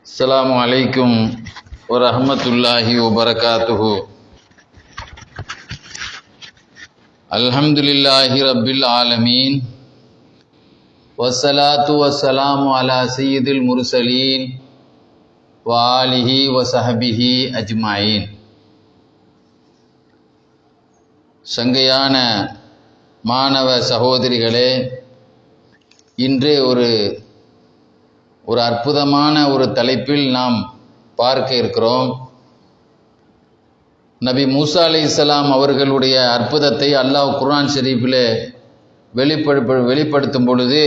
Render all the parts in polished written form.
அஸ்ஸலாமு அலைக்கும் வரஹ்மத்துல்லாஹி வபரகாத்துஹு. அல்ஹம்துலில்லாஹி ரப்பில் ஆலமீன். வஸ்ஸலாத்து வஸ்ஸலாமு அலா சய்யிதில் முர்சலீன் வ ஆலிஹி வ ஸஹ்பிஹி அஜ்மாயின். சங்கையான மாணவ சகோதரிகளே, இன்று ஒரு அற்புதமான ஒரு தலைப்பில் நாம் பார்க்க இருக்கிறோம். நபி மூசா அலைஹிஸ்ஸலாம் அவர்களுடைய அற்புதத்தை அல்லாஹ் குர்ஆன் ஷரீஃபிலே வெளிப்படுத்தும் பொழுது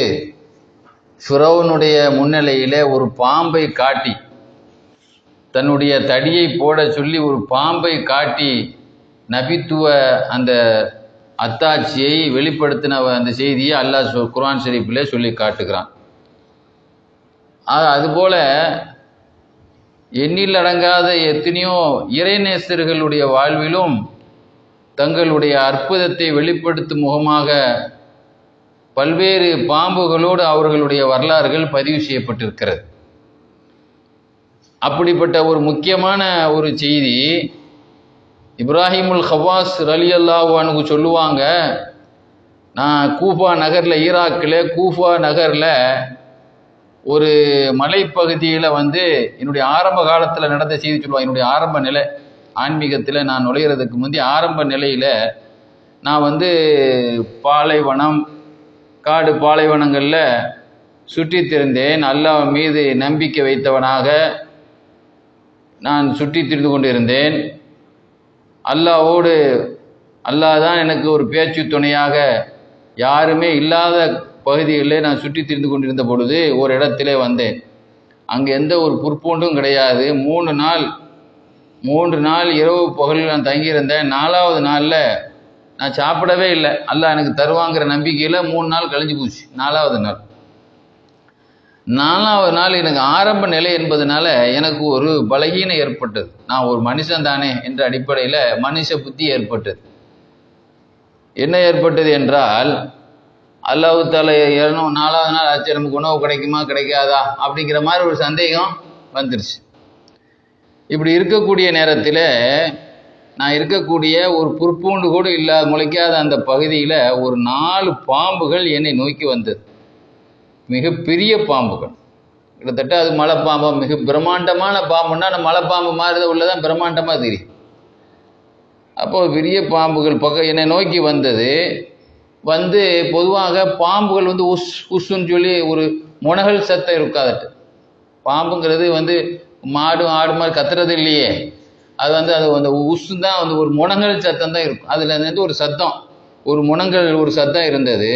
ஃபிரௌனுடைய முன்னிலையிலே ஒரு பாம்பை காட்டி, தன்னுடைய தடியை போட சொல்லி ஒரு பாம்பை காட்டி நபித்துவ அந்த அத்தாட்சியை வெளிப்படுத்தின அந்த செய்தியை அல்லாஹ் குர்ஆன் ஷரீஃபிலே சொல்லி காட்டுகிறான். அதுபோல எண்ணில் அடங்காத எத்தனையோ இறைநேசர்களுடைய வாழ்விலும் தங்களுடைய அற்புதத்தை வெளிப்படுத்தும் முகமாக பல்வேறு பாம்புகளோடு அவர்களுடைய வரலாறுகள் பதிவு செய்யப்பட்டிருக்கிறது. அப்படிப்பட்ட ஒரு முக்கியமான ஒரு செய்தி இப்ராஹிமுல் ஹவாஸ் ரலியல்லாஹு அன்ஹு சொல்லுவாங்க, நான் கூஃபா நகரில், ஈராக்கில் கூஃபா நகரில் ஒரு மலைப்பகுதியில் என்னுடைய ஆரம்ப காலத்தில் நடந்த செய்தி சொல்லுவாங்க. என்னுடைய ஆரம்ப நிலை ஆன்மீகத்தில் நான் நுழையிறதுக்கு முந்தைய ஆரம்ப நிலையில் நான் பாலைவனம், காடு பாலைவனங்களில் சுற்றித் திரிந்தேன். அல்லாஹ் மீது நம்பிக்கை வைத்தவனாக நான் சுற்றித் திரிந்து கொண்டிருந்தேன். அல்லாஹ் தான் எனக்கு ஒரு பேச்சு துணையாக, யாருமே இல்லாத பகுதிகளில் நான் சுற்றி திரிந்து கொண்டிருந்த பொழுது ஒரு இடத்திலே வந்தேன். அங்கே எந்த ஒரு புற்பூண்டும் கிடையாது. 3 நாள் இரவு பகலில் நான் தங்கியிருந்தேன். 4வது நாளில் நான் சாப்பிடவே இல்லை. அல்லாஹ் எனக்கு தருவாங்கிற நம்பிக்கையில் 3 நாள் கழிஞ்சு போச்சு. 4வது நாள் எனக்கு ஆரம்ப நிலை என்பதனால எனக்கு ஒரு பலகீனம் ஏற்பட்டது. நான் ஒரு மனுஷன் தானே என்ற அடிப்படையில் மனுஷ புத்தி ஏற்பட்டது. என்ன ஏற்பட்டது என்றால், அல்லாஹ் தஆலா 4வது நாள் ஆச்சு, நமக்கு உணவு கிடைக்குமா கிடைக்காதா அப்படிங்கிற மாதிரி ஒரு சந்தேகம் வந்துருச்சு. இப்படி இருக்கக்கூடிய நேரத்தில் நான் இருக்கக்கூடிய ஒரு புற்பூண்டு கூட இல்லாத முளைக்காத அந்த பகுதியில் ஒரு 4 பாம்புகள் என்னை நோக்கி வந்தது. மிகப்பெரிய பாம்புகள், கிட்டத்தட்ட அது மலைப்பாம்பு, மிக பிரம்மாண்டமான பாம்புன்னா நம்ம மலைப்பாம்பு மாதிரி உள்ளதான் பிரம்மாண்டமாக தெரியும். அப்போது பெரிய பாம்புகள் என்னை நோக்கி வந்தது. பொதுவாக பாம்புகள் உஸ் உஸ்ன்னு சொல்லி ஒரு முனகல் சத்தம் இருக்காதட்டு. பாம்புங்கிறது மாடு ஆடு மாதிரி கத்துறது இல்லையே, அது அது உசு தான், ஒரு முனங்கல் சத்தம் தான் இருக்கும். அதில் ஒரு சத்தம், ஒரு முனங்கல் ஒரு சத்தம் இருந்தது.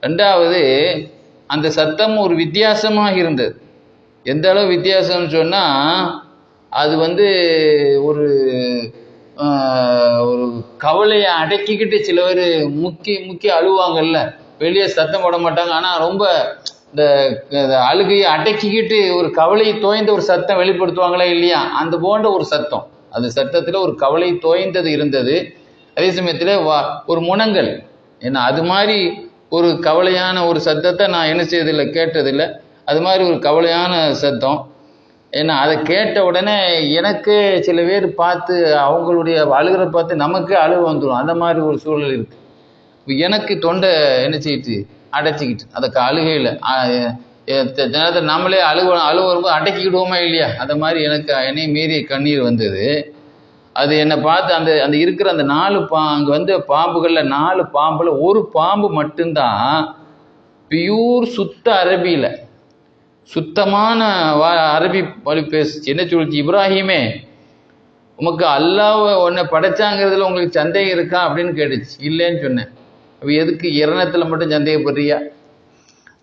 2வது அந்த சத்தம் ஒரு வித்தியாசமாக இருந்தது. எந்த அளவு வித்தியாசம்னு சொன்னால், அது ஒரு ஒரு கவலையை அடக்கிக்கிட்டு, சில பேர் முக்கி அழுவாங்கல்ல, வெளியே சத்தம் போட மாட்டாங்க, ஆனால் ரொம்ப இந்த அழுகையை அடக்கிக்கிட்டு ஒரு கவலையை தோய்ந்த ஒரு சத்தம் வெளிப்படுத்துவாங்களே இல்லையா, அந்த போன்ற ஒரு சத்தம். அந்த சத்தத்தில் ஒரு கவலை தோய்ந்தது இருந்தது. அதே சமயத்தில் ஒரு முனங்கல், ஏன்னா அது மாதிரி ஒரு கவலையான ஒரு சத்தத்தை நான் என்ன செய்யறதில்லை, கேட்டதில்லை. அது மாதிரி ஒரு கவலையான சத்தம். ஏன்னா அதை கேட்ட உடனே எனக்கு சில பேர் பார்த்து அவங்களுடைய அழுகிற பார்த்து நமக்கு அழுக வந்துடும். அந்த மாதிரி ஒரு சூழல் இருக்குது. இப்போ எனக்கு தொண்டை என்ன செய்யிட்டு அடைச்சிக்கிட்டு, அதுக்கு அழுகையில் நேரத்தில் நம்மளே அழுக வரும்போது அடக்கிக்கிடுவோமா இல்லையா, அந்த மாதிரி எனக்கு என்னை மீறி கண்ணீர் வந்தது. அது என்னை பார்த்து அந்த இருக்கிற அந்த 4 அங்கே பாம்புகளில் 4 பாம்பில் ஒரு பாம்பு மட்டும்தான் பியூர் சுத்த அரபியில், சுத்தமான அரபி மொழி பேசுச்சு. என்ன சொல்லிச்சு, இப்ராஹிமே, உமக்கு அல்லாஹ் உன்னை படைச்சாங்கிறதுல உங்களுக்கு சந்தேகம் இருக்கா அப்படின்னு கேட்டுச்சு. இல்லைன்னு சொன்னேன். அப்போ எதுக்கு இரணத்தில் மட்டும் சந்தேகப்படுறியா?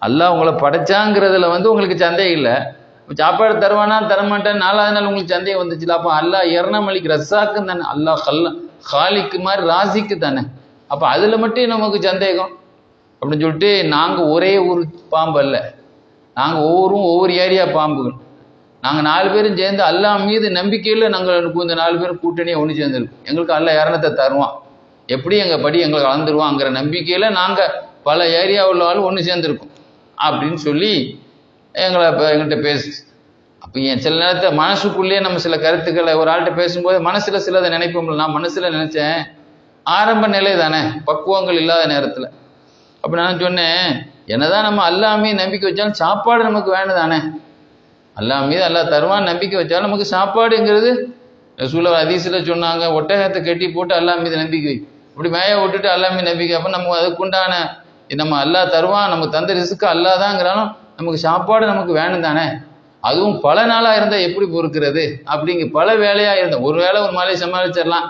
அல்லாஹ் உங்களை படைச்சாங்கிறதுல உங்களுக்கு சந்தேகம் இல்லை, சாப்பாடு தருவானா தரமாட்டான் 4வது நாள் உங்களுக்கு சந்தேகம் வந்துச்சுல. அப்போ அல்லாஹ் இரணமளிக்கு ரசாக்கு தானே, அல்லாஹ் ஹாலிக்கு மாதிரி ராசிக்கு தானே, அப்போ அதில் மட்டும் நமக்கு சந்தேகம் அப்படின்னு சொல்லிட்டு, நாங்கள் ஒரே ஒரு பாம்பு அல்ல, நாங்கள் ஒவ்வொரு ஏரியா பாம்புகள். நாங்கள் 4 பேரும் சேர்ந்து அல்லாஹ் மீது நம்பிக்கையில் நாங்கள் இந்த 4 பேரும் கூட்டணியை ஒன்று சேர்ந்துருக்கோம். எங்களுக்கு அல்லாஹ் இரணத்தை தருவான், எப்படி எங்கள் படி எங்களை கலந்துருவாங்கிற நம்பிக்கையில் நாங்கள் பல ஏரியாவில் ஒன்று சேர்ந்துருக்கோம் அப்படின்னு சொல்லி எங்கள்கிட்ட பேசு. அப்போ சில நேரத்தில் மனசுக்குள்ளேயே நம்ம சில கருத்துக்களை ஒரு ஆள்கிட்ட பேசும்போது மனசுல சிலதை நினைப்போம்ல. நான் மனசுல நினைச்சேன், ஆரம்ப நிலை தானே, பக்குவங்கள் இல்லாத நேரத்தில். அப்போ நான் சொன்னேன், என்னதான் நம்ம அல்லாஹ் மீது நம்பிக்கை வச்சாலும் சாப்பாடு நமக்கு வேணும் தானே. அல்லாஹ் மீது அல்லாஹ் தருவான் நம்பிக்கை வச்சாலும் நமக்கு சாப்பாடுங்கிறது ரசூலுல்லாஹ் ஹதீஸ்ல சொன்னாங்க, ஒட்டகத்தை கட்டி போட்டு அல்லாஹ் மீது நம்பிக்கை, இப்படி மேய விட்டுட்டு அல்லாஹ் மீது நம்பிக்கை. அப்போ நம்ம அதுக்குண்டான நம்ம அல்லாஹ் தருவான், நமக்கு தந்த ரிஸ்க்கு அல்லாஹ் தாங்கிறாலும் நமக்கு சாப்பாடு நமக்கு வேணும் தானே. அதுவும் பல நாளாக இருந்தால் எப்படி பொறுக்கிறது அப்படிங்க, பல வேலையாக இருந்தால் ஒரு வேளை ஒரு மாதிரி சமாளிச்சிடலாம்.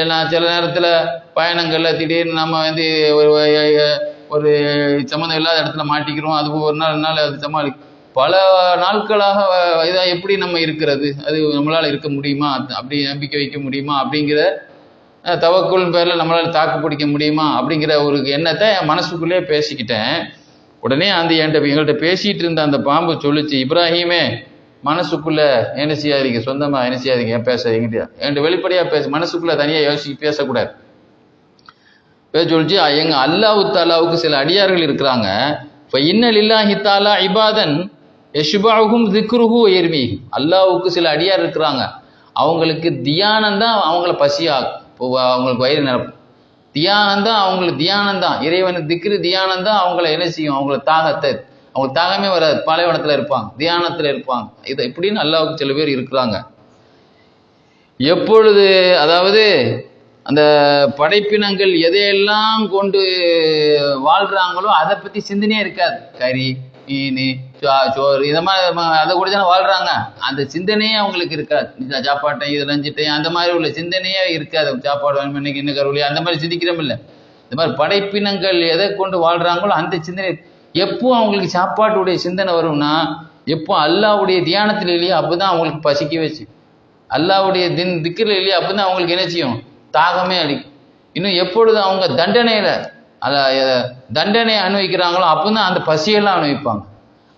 நான் சில நேரத்தில் பயணங்களில் திடீர்னு நம்ம வந்து ஒரு சம்மந்தம் இல்லாத இடத்துல மாட்டிக்கிறோம். அது ஒரு நாள் 2 நாள் அது பல நாட்களாக இதாக எப்படி நம்ம இருக்கிறது, அது நம்மளால் இருக்க முடியுமா, அப்படி நம்பிக்கை வைக்க முடியுமா, அப்படிங்கிற தவக்குள் பேரில் நம்மளால் தாக்கு பிடிக்க முடியுமா அப்படிங்கிற ஒரு எண்ணத்தை என் மனசுக்குள்ளேயே பேசிக்கிட்டேன். உடனே எங்கள்கிட்ட பேசிகிட்டு இருந்த அந்த பாம்பு சொல்லிச்சு, இப்ராஹிமே மனசுக்குள்ள என்ன செய்யாதீங்க, சொந்தமாக என்ன செய்யாதீங்க, பேசாதீங்க, என்கிட்ட வெளிப்படையாக மனசுக்குள்ள தனியாக பேசக்கூடாது. சொல்லிச்சு, எங்க அல்லாஹ் தாலாவுக்கு சில அடியார்கள் இருக்கிறாங்க. இப்போ இன்னலில்லாஹி தாலா இபாதன் யஷ்பாஹும் திக்ருஹு எர்மி. அல்லாஹ்வுக்கு சில அடியார் இருக்கிறாங்க, அவங்களுக்கு தியானம் தான் அவங்கள பசியாகும், அவங்களுக்கு வயிறு நிரப்பும். தியானம் தான் அவங்களுக்கு, தியானம் தான் இறைவனுக்கு திக்ரு, தியானம் தான் அவங்கள என்ன செய்யும், அவங்களுக்கு அவங்களுக்கு தாகமே வராது, பாலைவனத்தில் இருப்பாங்க, தியானத்தில் இருப்பாங்க. இது இப்படின்னு அல்லாஹ்வுக்கு சில பேர் இருக்கிறாங்க. எப்பொழுது அதாவது அந்த படைப்பினங்கள் எதையெல்லாம் கொண்டு வாழ்றாங்களோ அதை பற்றி சிந்தனையே இருக்காது. கறி, மீன், சோறு இதை மாதிரி அதை கூட தானே வாழ்றாங்க. அந்த சிந்தனையே அவங்களுக்கு இருக்காது. சாப்பாட்டை இது லஞ்சிட்டையும் அந்த மாதிரி உள்ள சிந்தனையே இருக்காது. சாப்பாடு வேணும் இன்னைக்கு, இன்னும் கருவிலையும் அந்த மாதிரி சிந்திக்கிறோம் இல்லை. இந்த மாதிரி படைப்பினங்கள் எதை கொண்டு வாழ்றாங்களோ அந்த சிந்தனை எப்போ அவங்களுக்கு சாப்பாட்டுடைய சிந்தனை வரும்னா, எப்போ அல்லாஹ்வுடைய தியானத்தில் இல்லையோ அப்போதான் அவங்களுக்கு பசிக்க வச்சு, அல்லாஹ்வுடைய திக்ரில் இல்லையோ அப்போதான் அவங்களுக்கு என்ன செய்யும், தாகமே அடிக்கும். இன்னும் எப்பொழுது அவங்க தண்டனை அனுபவிக்கிறாங்களோ அப்போதான் அந்த பசியெல்லாம் அனுபவிப்பாங்க.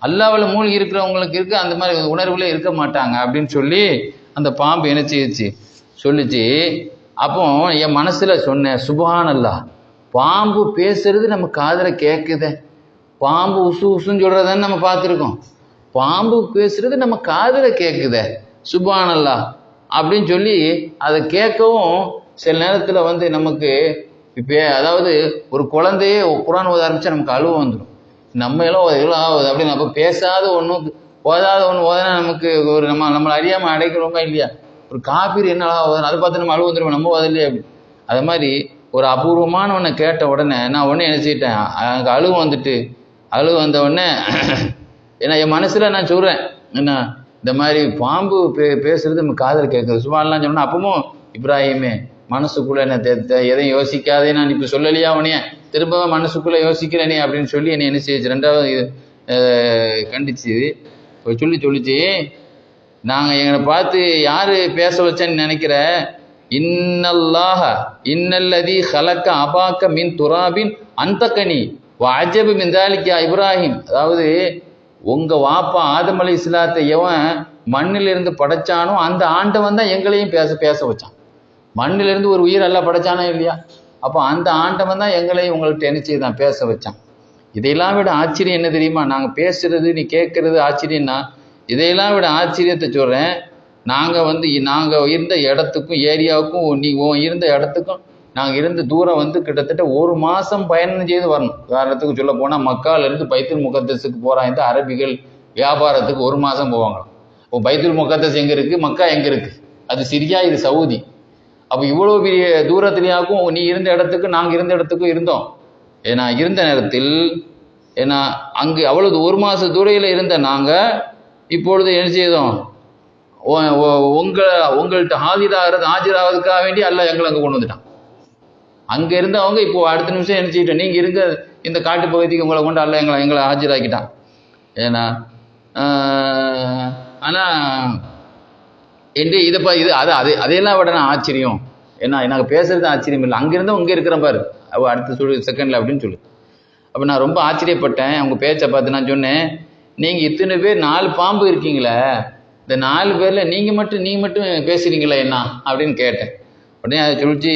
அல்லாஹ்வுல மூழ்கி இருக்கிறவங்களுக்கு இருக்கு அந்த மாதிரி உணர்வுகளே இருக்க மாட்டாங்க அப்படின்னு சொல்லி அந்த பாம்பு என்ன செய்யுச்சு சொல்லிச்சு. அப்போ என் மனசுல சொன்னேன், சுப்ஹானல்லாஹ், பாம்பு பேசுறது நம்ம காதுல கேட்குதே. பாம்பு உசு உசுன்னு சொல்றதுன்னு நம்ம பார்த்துருக்கோம், பாம்பு பேசுறது நம்ம காதுல கேட்குதே, சுப்ஹானல்லாஹ் அப்படின்னு சொல்லி அதை கேட்கவும் சில நேரத்தில் வந்து நமக்கு இப்போ அதாவது ஒரு குழந்தையே குர்ஆன் ஓத ஆரம்பிச்சா நமக்கு அழுவ வந்துடும். நம்ம எல்லாம் எவ்வளோ ஆகுது அப்படின்னு. அப்போ பேசாத ஒன்றும் ஓதாத ஒன்று ஓதனா நமக்கு ஒரு நம்மளை அறியாமல் அடைக்கிறோமா இல்லையா. ஒரு காப்பீர் என்ன ஓதணும் அதை பார்த்து நம்ம அழுவ வந்துடுவோம், நம்ம ஓதலையே அப்படி. அது மாதிரி ஒரு அபூர்வமான ஒன்றை கேட்ட உடனே நான் உடனே என்ன செய்யிட்டேன், எனக்கு அழுவ வந்த உடனே ஏன்னா என் மனசில் நான் சொல்கிறேன், என்ன இந்த மாதிரி பாம்பு பேசுறது நம்ம காதல் கேட்குறது சும்மாலாம் சொன்னேன். அப்பவும் இப்ராஹிமே மனசுக்குள்ளே என்ன எதையும் யோசிக்காதே, நான் இப்போ சொல்லலையா உனைய திரும்பவும் மனசுக்குள்ளே யோசிக்கிறேனே அப்படின்னு சொல்லி என்னை என்ன செய்யுச்சு, 2வது கண்டிச்சு சொல்லிச்சு. நாங்கள் எங்களை பார்த்து யார் பேச வச்சேன்னு நினைக்கிற, இன்னல்லதி ஹலக்க அபாக்க மின் துராபின் அந்தகனி வாஜபு மின்தாலிக்கா இப்ராஹிம். அதாவது உங்கள் வாப்பா ஆதம் அலைஹிஸ்ஸலாத்தை எவன் மண்ணிலிருந்து படைச்சானோ அந்த ஆண்டவன் தான் எங்களையும் பேச வச்சான். மண்ணிலிருந்து ஒரு உயிர் எல்லாம் படைச்சானோ இல்லையா, அப்போ அந்த ஆண்டவன் தான் எங்களையும் உங்கள்கிட்ட என்ன செய்தான், பேச வச்சான். இதையெல்லாம் விட ஆச்சரியம் என்ன தெரியுமா, நாங்கள் பேசுறது நீ கேட்கறது ஆச்சரியம்னா, இதையெல்லாம் விட ஆச்சரியத்தை சொல்கிறேன். நாங்கள் இருந்த இடத்துக்கும் ஏரியாவுக்கும் நீ இருந்த இடத்துக்கும் நாங்கள் இருந்த தூரம் வந்து கிட்டத்தட்ட 1 மாதம் பயணம் செய்து வரணும். உதாரணத்துக்கு சொல்ல போனால் மக்காலேருந்து பைத்துல் முகத்தஸுக்கு போகிறாங்க இந்த அரபிகள் வியாபாரத்துக்கு 1 மாதம் போவாங்களாம். இப்போ பைத்துல் முகத்தஸ் எங்கே இருக்குது, மக்கா எங்கே இருக்குது, அது சிரியா, இது சவுதி. அப்போ இவ்வளோ பெரிய தூரத்துலையாக்கும் நீ இருந்த இடத்துக்கு நாங்கள் இருந்த இடத்துக்கும் இருந்தோம். ஏன்னா இருந்த நேரத்தில் ஏன்னா அங்கே அவ்வளவு 1 மாத தூரையில் இருந்த நாங்கள் இப்பொழுது என்ன செய்தோம், உங்கள்கிட்ட ஆஜராகிறதுக்காக வேண்டி அல்லாஹ் எங்களை அங்கே கொண்டு வந்துட்டான். அங்கே இருந்தவங்க இப்போ அடுத்த நிமிஷம் என்ன செய்யிட்டோம், நீங்கள் இருங்க இந்த காட்டு பகுதிக்கு உங்களை கொண்டு அல்லாஹ் எங்களை ஆஜராக்கிட்டான். ஏன்னா ஆனால் என்று அதையெல்லாம் விட நான் ஆச்சரியம். ஏன்னா எனக்கு பேசுறது ஆச்சரியம் இல்லை, அங்கிருந்தோம் இங்கே இருக்கிறேன் பாரு அடுத்த செகண்டில் அப்படின்னு சொல்லு. அப்போ நான் ரொம்ப ஆச்சரியப்பட்டேன் அவங்க பேச்சை பார்த்து. நான் சொன்னேன், நீங்கள் இத்தனை பேர் 4 பாம்பு இருக்கீங்களே, இந்த 4 பேரில் நீ மட்டும் பேசுகிறீங்களா என்ன அப்படின்னு கேட்டேன். உடனே அதை சொல்லிச்சு,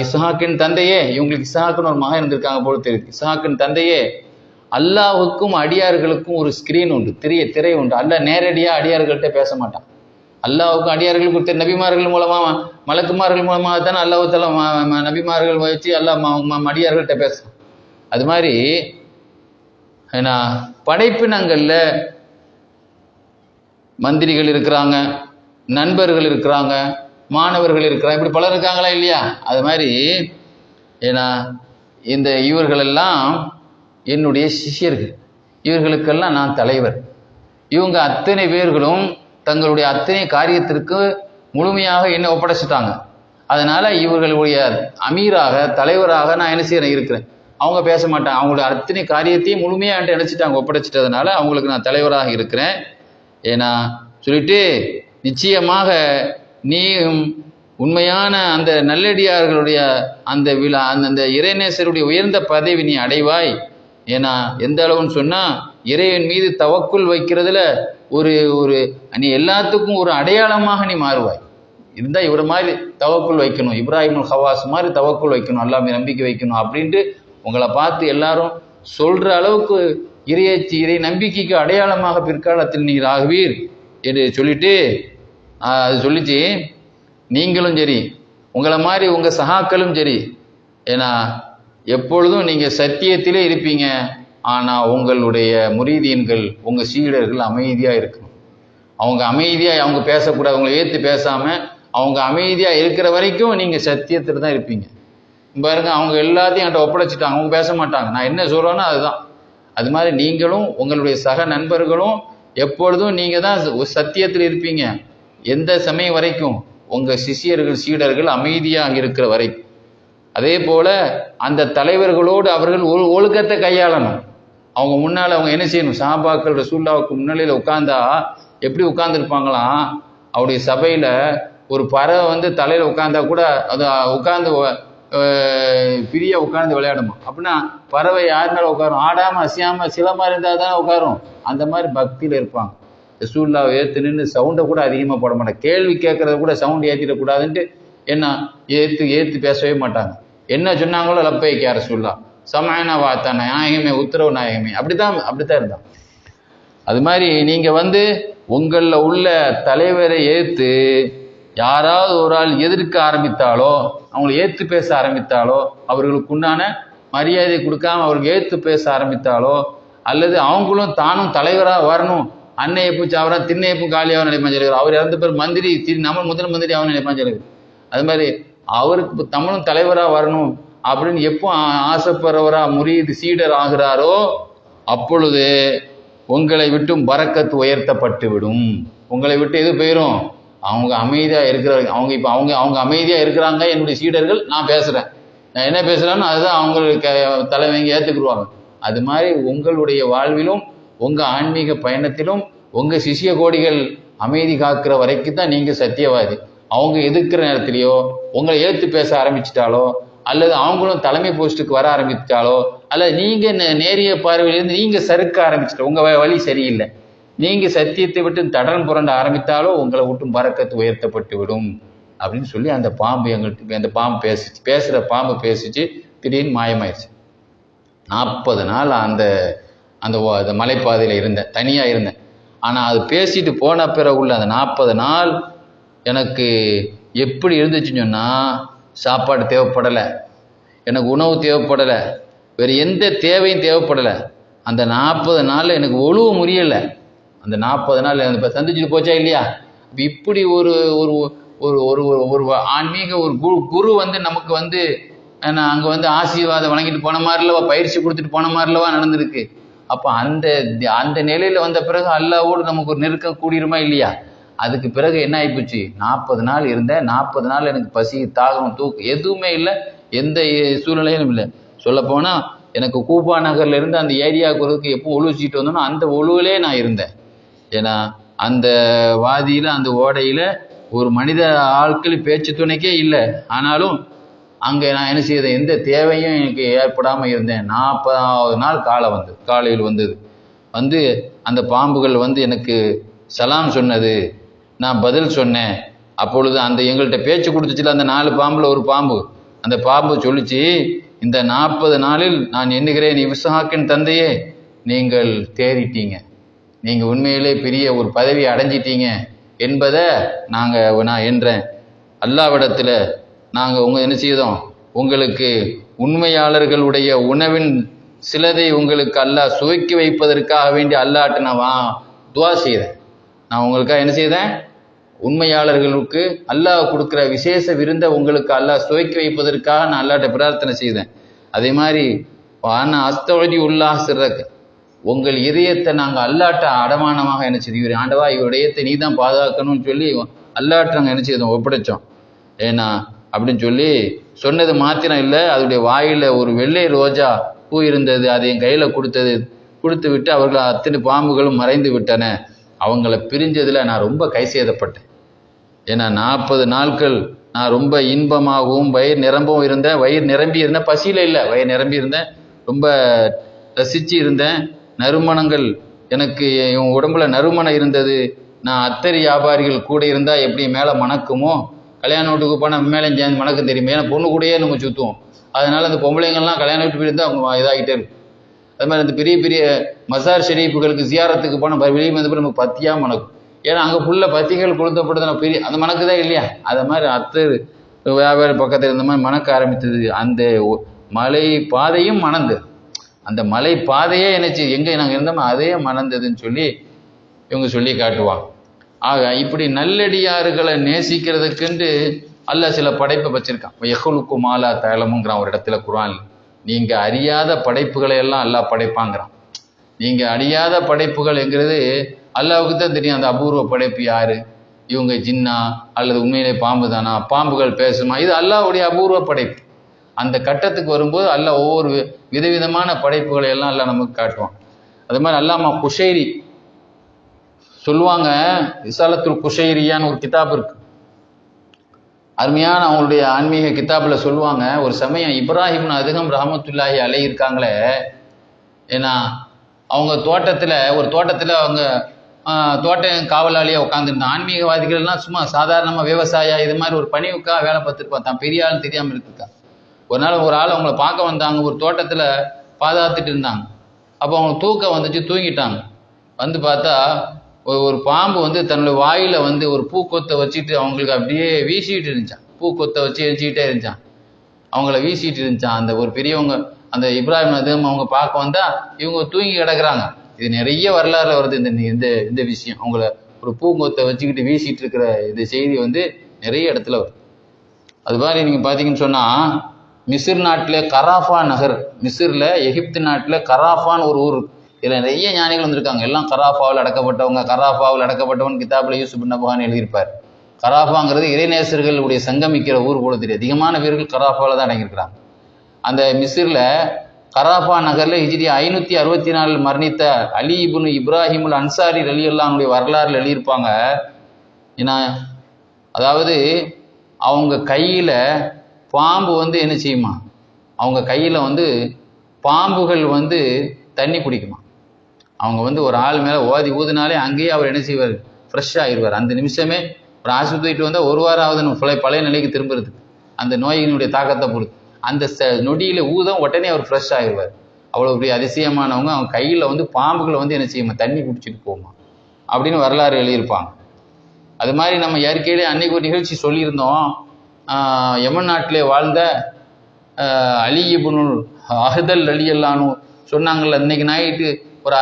இஸ்ஹாக்கின் தந்தையே, இவங்களுக்கு இஸ்ஹாக்குன்னு ஒரு மகன் இருந்திருக்காங்க போல தெரியுது, இஸ்ஹாக்கின் தந்தையே, அல்லாஹுக்கும் அடியார்களுக்கும் ஒரு ஸ்கிரீன் உண்டு, திரை உண்டு. அல்லாஹ் நேரடியாக அடியார்கள்ட்ட பேச மாட்டான். அல்லாஹுக்கும் அடியார்களுக்கு நபிமார்கள் மூலமா மலக்குமார்கள் மூலமாக தானே அல்லாஹ் நபிமார்கள் வச்சு அல்லாஹ் அடியார்கள்ட்ட பேசுறான். அது மாதிரி ஏன்னா படைப்பினங்கள்ல மந்திரிகள் இருக்கிறாங்க, நண்பர்கள் இருக்கிறாங்க, மாணவர்கள் இருக்கிறாங்க, இப்படி பலர் இருக்காங்களா இல்லையா? அது மாதிரி ஏன்னா இந்த இவர்களெல்லாம் என்னுடைய சிஷ்யர்கள், இவர்களுக்கெல்லாம் நான் தலைவர். இவங்க அத்தனை பேர்களும் தங்களுடைய அத்தனை காரியத்திற்கு முழுமையாக என்னை ஒப்படைச்சிட்டாங்க. அதனால இவர்களுடைய அமீராக தலைவராக நான் என்ன செய்யறேன் இருக்கிறேன். அவங்க பேச மாட்டாங்க, அவங்களுடைய அத்தனை காரியத்தையும் முழுமையாக என்கிட்ட நினைச்சிட்டாங்க, ஒப்படைச்சிட்டதுனால அவங்களுக்கு நான் தலைவராக இருக்கிறேன். ஏன்னா சொல்லிட்டு நிச்சயமாக நீ உண்மையான அந்த நல்லடியார்களுடைய அந்த விழா அந்த இறைநேசருடைய உயர்ந்த பதவி நீ அடைவாய். ஏன்னா எந்த அளவுன்னு சொன்னா இறைவன் மீது தவக்குள் வைக்கிறதுல ஒரு ஒரு நீ எல்லாத்துக்கும் ஒரு அடையாளமாக நீ மாறுவாய். இருந்தா இவர மாதிரி தவக்குள் வைக்கணும், இப்ராஹிமுல் ஹவாஸ் மாதிரி தவக்குள் வைக்கணும், எல்லாமே நம்பிக்கை வைக்கணும் அப்படின்ட்டு உங்களை பார்த்து எல்லாரும் சொல்ற அளவுக்கு இறை நம்பிக்கைக்கு அடையாளமாக பிற்காலத்தில் நீர் ஆகுவீர் என்று சொல்லிட்டு அது சொல்லிச்சு. நீங்களும் சரி, உங்களை மாதிரி உங்க சகாக்களும் சரி, ஏன்னா எப்பொழுதும் நீங்க சத்தியத்திலே இருப்பீங்க. ஆனா உங்களுடைய முரீதீன்கள், உங்க சீடர்கள் அமைதியா இருக்கணும். அவங்க அமைதியா, அவங்க பேசக்கூடாது, அவங்களை ஏத்து பேசாம அவங்க அமைதியா இருக்கிற வரைக்கும் நீங்க சத்தியத்தில் தான் இருப்பீங்க. பாருங்க, அவங்க எல்லாத்தையும் என்கிட்ட ஒப்படைச்சிட்டாங்க, அவங்க பேச மாட்டாங்க, நான் என்ன சொல்றேனோ அதுதான். அது மாதிரி நீங்களும் உங்களுடைய சக நண்பர்களும் எப்பொழுதும் நீங்க தான் சத்தியத்தில் இருப்பீங்க. எந்த சமயம் வரைக்கும்? உங்க சிஷியர்கள் சீடர்கள் அமைதியாக இருக்கிற வரைக்கும். அதே போல அந்த தலைவர்களோடு அவர்கள் ஒழுக்கத்தை கையாளணும். அவங்க முன்னால அவங்க என்ன செய்யணும்? சஹாபாக்கள் ரசூலுல்லாஹ்வுக்கு முன்னிலையில உட்கார்ந்தா எப்படி உட்கார்ந்துருப்பாங்களாம்? அவருடைய சபையில ஒரு பறவை தலையில உட்கார்ந்தா கூட அது உட்கார்ந்து பிரிய உட்கார்ந்து விளையாடுமா? அப்படின்னா பறவை யார் மேல உட்காரும்? ஆடாம அசையாம சிலமா இருந்தா தான் உட்காரும். அந்த மாதிரி பக்தியில இருப்பாங்க. ரசூலுல்லாஹ் ஏத்து நின்று சவுண்டை கூட அதிகமா போட மாட்டாங்க. கேள்வி கேட்கறத கூட சவுண்ட் ஏற்றிடக்கூடாதுன்ட்டு என்ன ஏத்து பேசவே மாட்டாங்க. என்ன சொன்னாங்களோ லப்பைக் யா ரசூலுல்லாஹ், சமஅனா வஅதானா, நாயகமே உத்தரவு நாயகமே, அப்படித்தான் இருந்தான். அது மாதிரி நீங்க உங்களில் உள்ள தலைவரை ஏத்து யாராவது ஒரு ஆள் எதிர்க்க ஆரம்பித்தாலோ, அவங்களை ஏத்து பேச ஆரம்பித்தாலோ, அவர்களுக்கு உண்டான மரியாதை கொடுக்காம அவர்களுக்கு ஏத்து பேச ஆரம்பித்தாலோ, அல்லது அவங்களும் தானும் தலைவராக வரணும், அன்னை எப்போ சாவரா திண்ணை எப்போ காலியாக நினைப்பான் சொல்லுகிறார். அவர் இறந்த பேர் மந்திரி, நம்ம முதல் மந்திரி அவன் நினைப்பான் சொல்லுது. அது மாதிரி அவருக்கு தமிழும் தலைவராக வரணும் அப்படின்னு எப்போ ஆசைப்படுறவரா முரீது சீடர் ஆகிறாரோ அப்பொழுது உங்களை விட்டும் பரக்கத்து உயர்த்தப்பட்டு விடும். உங்களை விட்டு எது போயிடும்? அவங்க அமைதியா இருக்கிறாங்க. அவங்க அமைதியா இருக்கிறாங்க, என்னுடைய சீடர்கள், நான் பேசுறேன், நான் என்ன பேசுறேன்னு அதுதான் அவங்களுக்கு தலைவங்க ஏத்துக்குருவாங்க. அது மாதிரி உங்களுடைய வாழ்விலும் உங்க ஆன்மீக பயணத்திலும் உங்க சிஷிய கோடிகள் அமைதி காக்கிற வரைக்கும் தான் நீங்க சத்தியவாதி. அவங்க எதிர்க்கிற நேரத்திலேயோ உங்களை ஏத்து பேச ஆரம்பிச்சிட்டாலோ, அல்லது அவங்களும் தலைமை போஸ்ட்டுக்கு வர ஆரம்பிச்சிட்டாலோ, அல்லது நீங்க நேரிய பார்வையிலிருந்து நீங்க சறுக்க ஆரம்பிச்சிட்டோ, உங்க வழி சரியில்லை, நீங்க சத்தியத்தை விட்டு தடன் புரண்ட ஆரம்பித்தாலோ உங்களை விட்டும் பரக்கத்து உயர்த்தப்பட்டு விடும் அப்படின்னு சொல்லி அந்த பாம்பு எங்கள்கிட்ட அந்த பாம்பு பேசுற பாம்பு பேசிச்சு. திடீர்னு மாயமாயிருச்சு. 40 நாள் அந்த அந்த மலைப்பாதையில இருந்தேன், தனியா இருந்தேன். ஆனா அது பேசிட்டு போன பிறகு உள்ள அந்த 40 நாள் எனக்கு எப்படி இருந்துச்சுன்னு சொன்னா, சாப்பாடு தேவைப்படலை, எனக்கு உணவு தேவைப்படலை, வேறு எந்த தேவையும் தேவைப்படலை. அந்த 40 நாள் எனக்கு ஒழுவு முடியலை. அந்த 40 நாள் இப்போ சந்திச்சுட்டு போச்சா இல்லையா? இப்படி ஒரு ஒரு ஒரு ஒரு ஆன்மீக ஒரு குரு நமக்கு அங்கே ஆசீர்வாதம் வழங்கிட்டு போன மாதிரிலவா, பயிற்சி கொடுத்துட்டு போன மாதிரிலவா நடந்திருக்கு. அப்போ அந்த நிலையில் வந்த பிறகு அல்லாவோடு நமக்கு ஒரு நெருக்கம் கூடிருமா இல்லையா? அதுக்கு பிறகு என்ன ஆகிப்போச்சு? 40 நாள் இருந்தேன். 40 நாள் எனக்கு பசி, தாகம், தூக்கம் எதுவுமே இல்லை, எந்த சூழ்நிலையும் இல்லை. சொல்லப்போனால் எனக்கு கூப்பா நகர்ல இருந்து அந்த ஏரியாவுக்கு எப்போ ஒழுச்சிட்டு வந்தோன்னா அந்த ஒழுவிலே நான் இருந்தேன். ஏன்னா அந்த வாதியில் அந்த ஓடையில் ஒரு மனித ஆட்கள் பேச்சு துணைக்கே இல்லை. ஆனாலும் அங்கே நான் என்ன செய்தேன்? எந்த தேவையும் எனக்கு ஏற்படாமல் இருந்தேன். 40வது நாள் காலையில் வந்தது. அந்த பாம்புகள் எனக்கு சலாம் சொன்னது, நான் பதில் சொன்னேன். அப்பொழுது அந்த எங்கள்கிட்ட பேச்சு கொடுத்துச்சுல அந்த 4 பாம்பில் ஒரு பாம்பு, அந்த பாம்பு சொல்லிச்சு, இந்த 40 நாளில் நான் எண்ணுகிறேன் இஸ்ஹாக்கின் தந்தையே, நீங்கள் தேறிட்டீங்க, நீங்கள் உண்மையிலே பெரிய ஒரு பதவி அடைஞ்சிட்டீங்க என்பதை நான் என்றேன். அல்லாஹ்விடத்தில் நாங்கள் என்ன செய்தோம், உங்களுக்கு உண்மையாளர்களுடைய உணவின் சிலதை உங்களுக்கு அல்லாஹ் சுவைக்க வைப்பதற்காக வேண்டி அல்லாஹ்ட்ட நான் துவா செய்தேன். நான் உங்களுக்காக என்ன செய்தேன், உண்மையாளர்களுக்கு அல்லாஹ் கொடுக்குற விசேஷ விருந்தை உங்களுக்கு அல்லாஹ் சுவைக்க வைப்பதற்காக நான் அல்லாஹ்ட்ட பிரார்த்தனை செய்தேன். அதே மாதிரி அஸ்தவதி உல்லாஹ் சிறக்க, உங்கள் இதயத்தை நாங்கள் அல்லாஹ்ட்ட அடமானமாக என்ன செய்வோம், ஆண்டவா இவர் இதயத்தை நீ தான் பாதுகாக்கணும்னு சொல்லி அல்லாஹ்ட்ட நாங்கள் என்ன செய்தோம், ஒப்படைச்சோம். ஏன்னா அப்படின்னு சொல்லி சொன்னது மாத்திரம் இல்லை, அதோடைய வாயில ஒரு வெள்ளை ரோஜா பூ இருந்தது, அதை என் கையில கொடுத்து விட்டு அவர்கள் அத்தனை பாம்புகளும் மறைந்து விட்டன. அவங்கள பிரிஞ்சதுல நான் ரொம்ப கை சேதப்பட்டேன். ஏன்னா 40 நாட்கள் நான் ரொம்ப இன்பமாகவும் வயிறு நிரம்பவும் இருந்தேன். வயிறு நிரம்பி இருந்தேன், பசியில இல்லை, வயிறு நிரம்பி இருந்தேன், ரொம்ப ரசிச்சு இருந்தேன். நறுமணங்கள் எனக்கு என் உடம்புல நறுமணம் இருந்தது. நான் அத்தரி வியாபாரிகள் கூட இருந்தா எப்படி மேலே மணக்குமோ, கல்யாண வீட்டுக்கு போனால் மேலே சேர்ந்து மணக்கம் தெரியுமே, ஏன்னா பொண்ணு கூடயே நம்ம சுற்றுவோம். அதனால அந்த பொம்பளைங்கள்லாம் கல்யாண வீட்டு போயிருந்தா அவங்க இதாகிட்டே இருக்கும். அது மாதிரி அந்த பெரிய பெரிய மசார் ஷெரீஃபுகளுக்கு ஜியாரத்துக்கு போனால் வெளியே வந்து நமக்கு பத்தியாக மணக்கும். ஏன்னா அங்கே ஃபுல்ல பத்திகள் கொளுத்தப்படுது, பெரிய அந்த மணக்குதா இல்லையா, அது மாதிரி அத்தர் வியாபாரி பக்கத்தில் இருந்த மாதிரி மணக்க ஆரம்பித்தது. அந்த மலை பாதையும் மணந்தது, அந்த மலை பாதையே என்னச்சு எங்கே நாங்கள் இருந்தோமோ அதே மணந்ததுன்னு சொல்லி இவங்க சொல்லி காட்டுவாங்க. ஆக இப்படி நல்லடியார்களை நேசிக்கிறதுக்குண்டு அல்லாஹ் சில படைப்பை வச்சிருக்கான். எஹ்லுக்கு மாலா தயலமுங்கிறான் ஒரு இடத்துல குர்ஆன்ல. நீங்க அறியாத படைப்புகளை எல்லாம் அல்லாஹ் படைப்பாங்கிறான். நீங்க அறியாத படைப்புகள்ங்கிறது அல்லாஹ்வுக்கு தான் தெரியும். அந்த அபூர்வ படைப்பு யாரு, இவங்க ஜின்னா அல்லது உண்மையிலே பாம்பு தானா, பாம்புகள் பேசுமா, இது அல்லாஹ்வுடைய அபூர்வ படைப்பு. அந்த கட்டத்துக்கு வரும்போது அல்லாஹ் ஒவ்வொரு விதவிதமான படைப்புகளை எல்லாம் அல்லாஹ் நமக்கு காட்டுவான். அது மாதிரி அல்லாமா குஷைரி சொல்லுவாங்க, ரிசாலத்துல் குஷைரியான்னு ஒரு கிதாப் இருக்கு, அருமையான அவங்களுடைய ஆன்மீக கிதாபில் சொல்லுவாங்க. ஒரு சமயம் இப்ராஹிம் அதிகம் ரஹமத்துல்லாஹி அலை இருக்காங்களே, ஏன்னா அவங்க ஒரு தோட்டத்தில் அவங்க தோட்ட காவலாளியாக உட்காந்துருந்தாங்க. ஆன்மீகவாதிகள்லாம் சும்மா சாதாரணமாக விவசாயம் இது மாதிரி ஒரு பணிவுக்காக வேலை பார்த்துருப்பான், தான் பெரிய ஆள் தெரியாமல் இருக்கா. ஒரு நாள் ஒரு ஆள் அவங்கள பார்க்க வந்தாங்க, ஒரு தோட்டத்தில் பாதுகாத்துட்டு இருந்தாங்க. அப்போ அவங்க தூக்கம் வந்துச்சு, தூங்கிட்டாங்க. வந்து பார்த்தா ஒரு பாம்பு தன்னுடைய வாயில ஒரு பூக்கொத்தை வச்சுட்டு அவங்களுக்கு அப்படியே வீசிட்டு இருந்துச்சான். பூக்கொத்தை வச்சு வச்சுக்கிட்டே இருந்துச்சான், அவங்கள வீசிட்டு இருந்துச்சான். அந்த ஒரு பெரியவங்க அந்த இப்ராஹிம் அதிகம் அவங்க பார்க்க வந்தா இவங்க தூங்கி கிடக்குறாங்க. இது நிறைய வரலாறுல வருது இந்த விஷயம். அவங்கள ஒரு பூங்கொத்தை வச்சுக்கிட்டு வீசிட்டு இருக்கிற இந்த செய்தி நிறைய இடத்துல வருது. அது மாதிரி நீங்க பாத்தீங்கன்னு சொன்னா, மிஸ்ர் நாட்டில் கராஃபா நகர், மிஸ்ரில் எகிப்து நாட்டில் கராஃபான்னு ஒரு ஊர். இதில் நிறைய ஞானிகள் வந்திருக்காங்க, எல்லாம் கராஃபாவில் அடக்கப்பட்டவங்க. கராஃபாவில் அடக்கப்பட்டவன் கிதாபில் யூசுப் நபஹான் எழுதியிருப்பார். கராஃபாங்கிறது இறைநேசர்களுடைய சங்கமிக்கிற ஊர் போல தெரியும். அதிகமான வீரர்கள் கராஃபாவில் தான் அடங்கியிருக்கிறாங்க. அந்த மிஸ்ரில் கராஃபா நகரில் ஹிஜ்ரி 564 மரணித்த அலி இப்னு இப்ராஹிமுல் அன்சாரி ரலியல்லாஹுடைய வரலாறுல எழுதியிருப்பாங்க. ஏன்னா அதாவது அவங்க கையில் பாம்பு என்ன செய்யுமா, அவங்க கையில் பாம்புகள் தண்ணி குடிக்குமா. அவங்க ஒரு ஆள் மேலே ஊதினாலே அங்கேயே அவர் என்ன செய்வார், ஃப்ரெஷ் ஆகிடுவார். அந்த நிமிஷமே ஒரு ஆஸ்பத்திரிட்டு வந்தால் ஒரு வாரம் ஆகுது பழைய நிலைக்கு திரும்புறது, அந்த நோயினுடைய தாக்கத்தை பொறுத்து. அந்த நொடியில் ஊதம் உடனே அவர் ஃப்ரெஷ் ஆகிடுவார். அவ்வளோ பெரிய அதிசயமானவங்க. அவங்க கையில் பாம்புகளை என்ன செய்யுமா, தண்ணி குடிச்சிட்டு போகுமா அப்படின்னு வரலாறு எழுதியிருப்பாங்க. அது மாதிரி நம்ம இயற்கையிலே அன்னைக்கு ஒரு நிகழ்ச்சி சொல்லியிருந்தோம். யமன் நாட்டிலே வாழ்ந்த அலி இப்னுல் அஹ்தல் ரலியல்லாஹு சொன்னாங்கல்ல, இன்னைக்கு நைட்டு ஒரு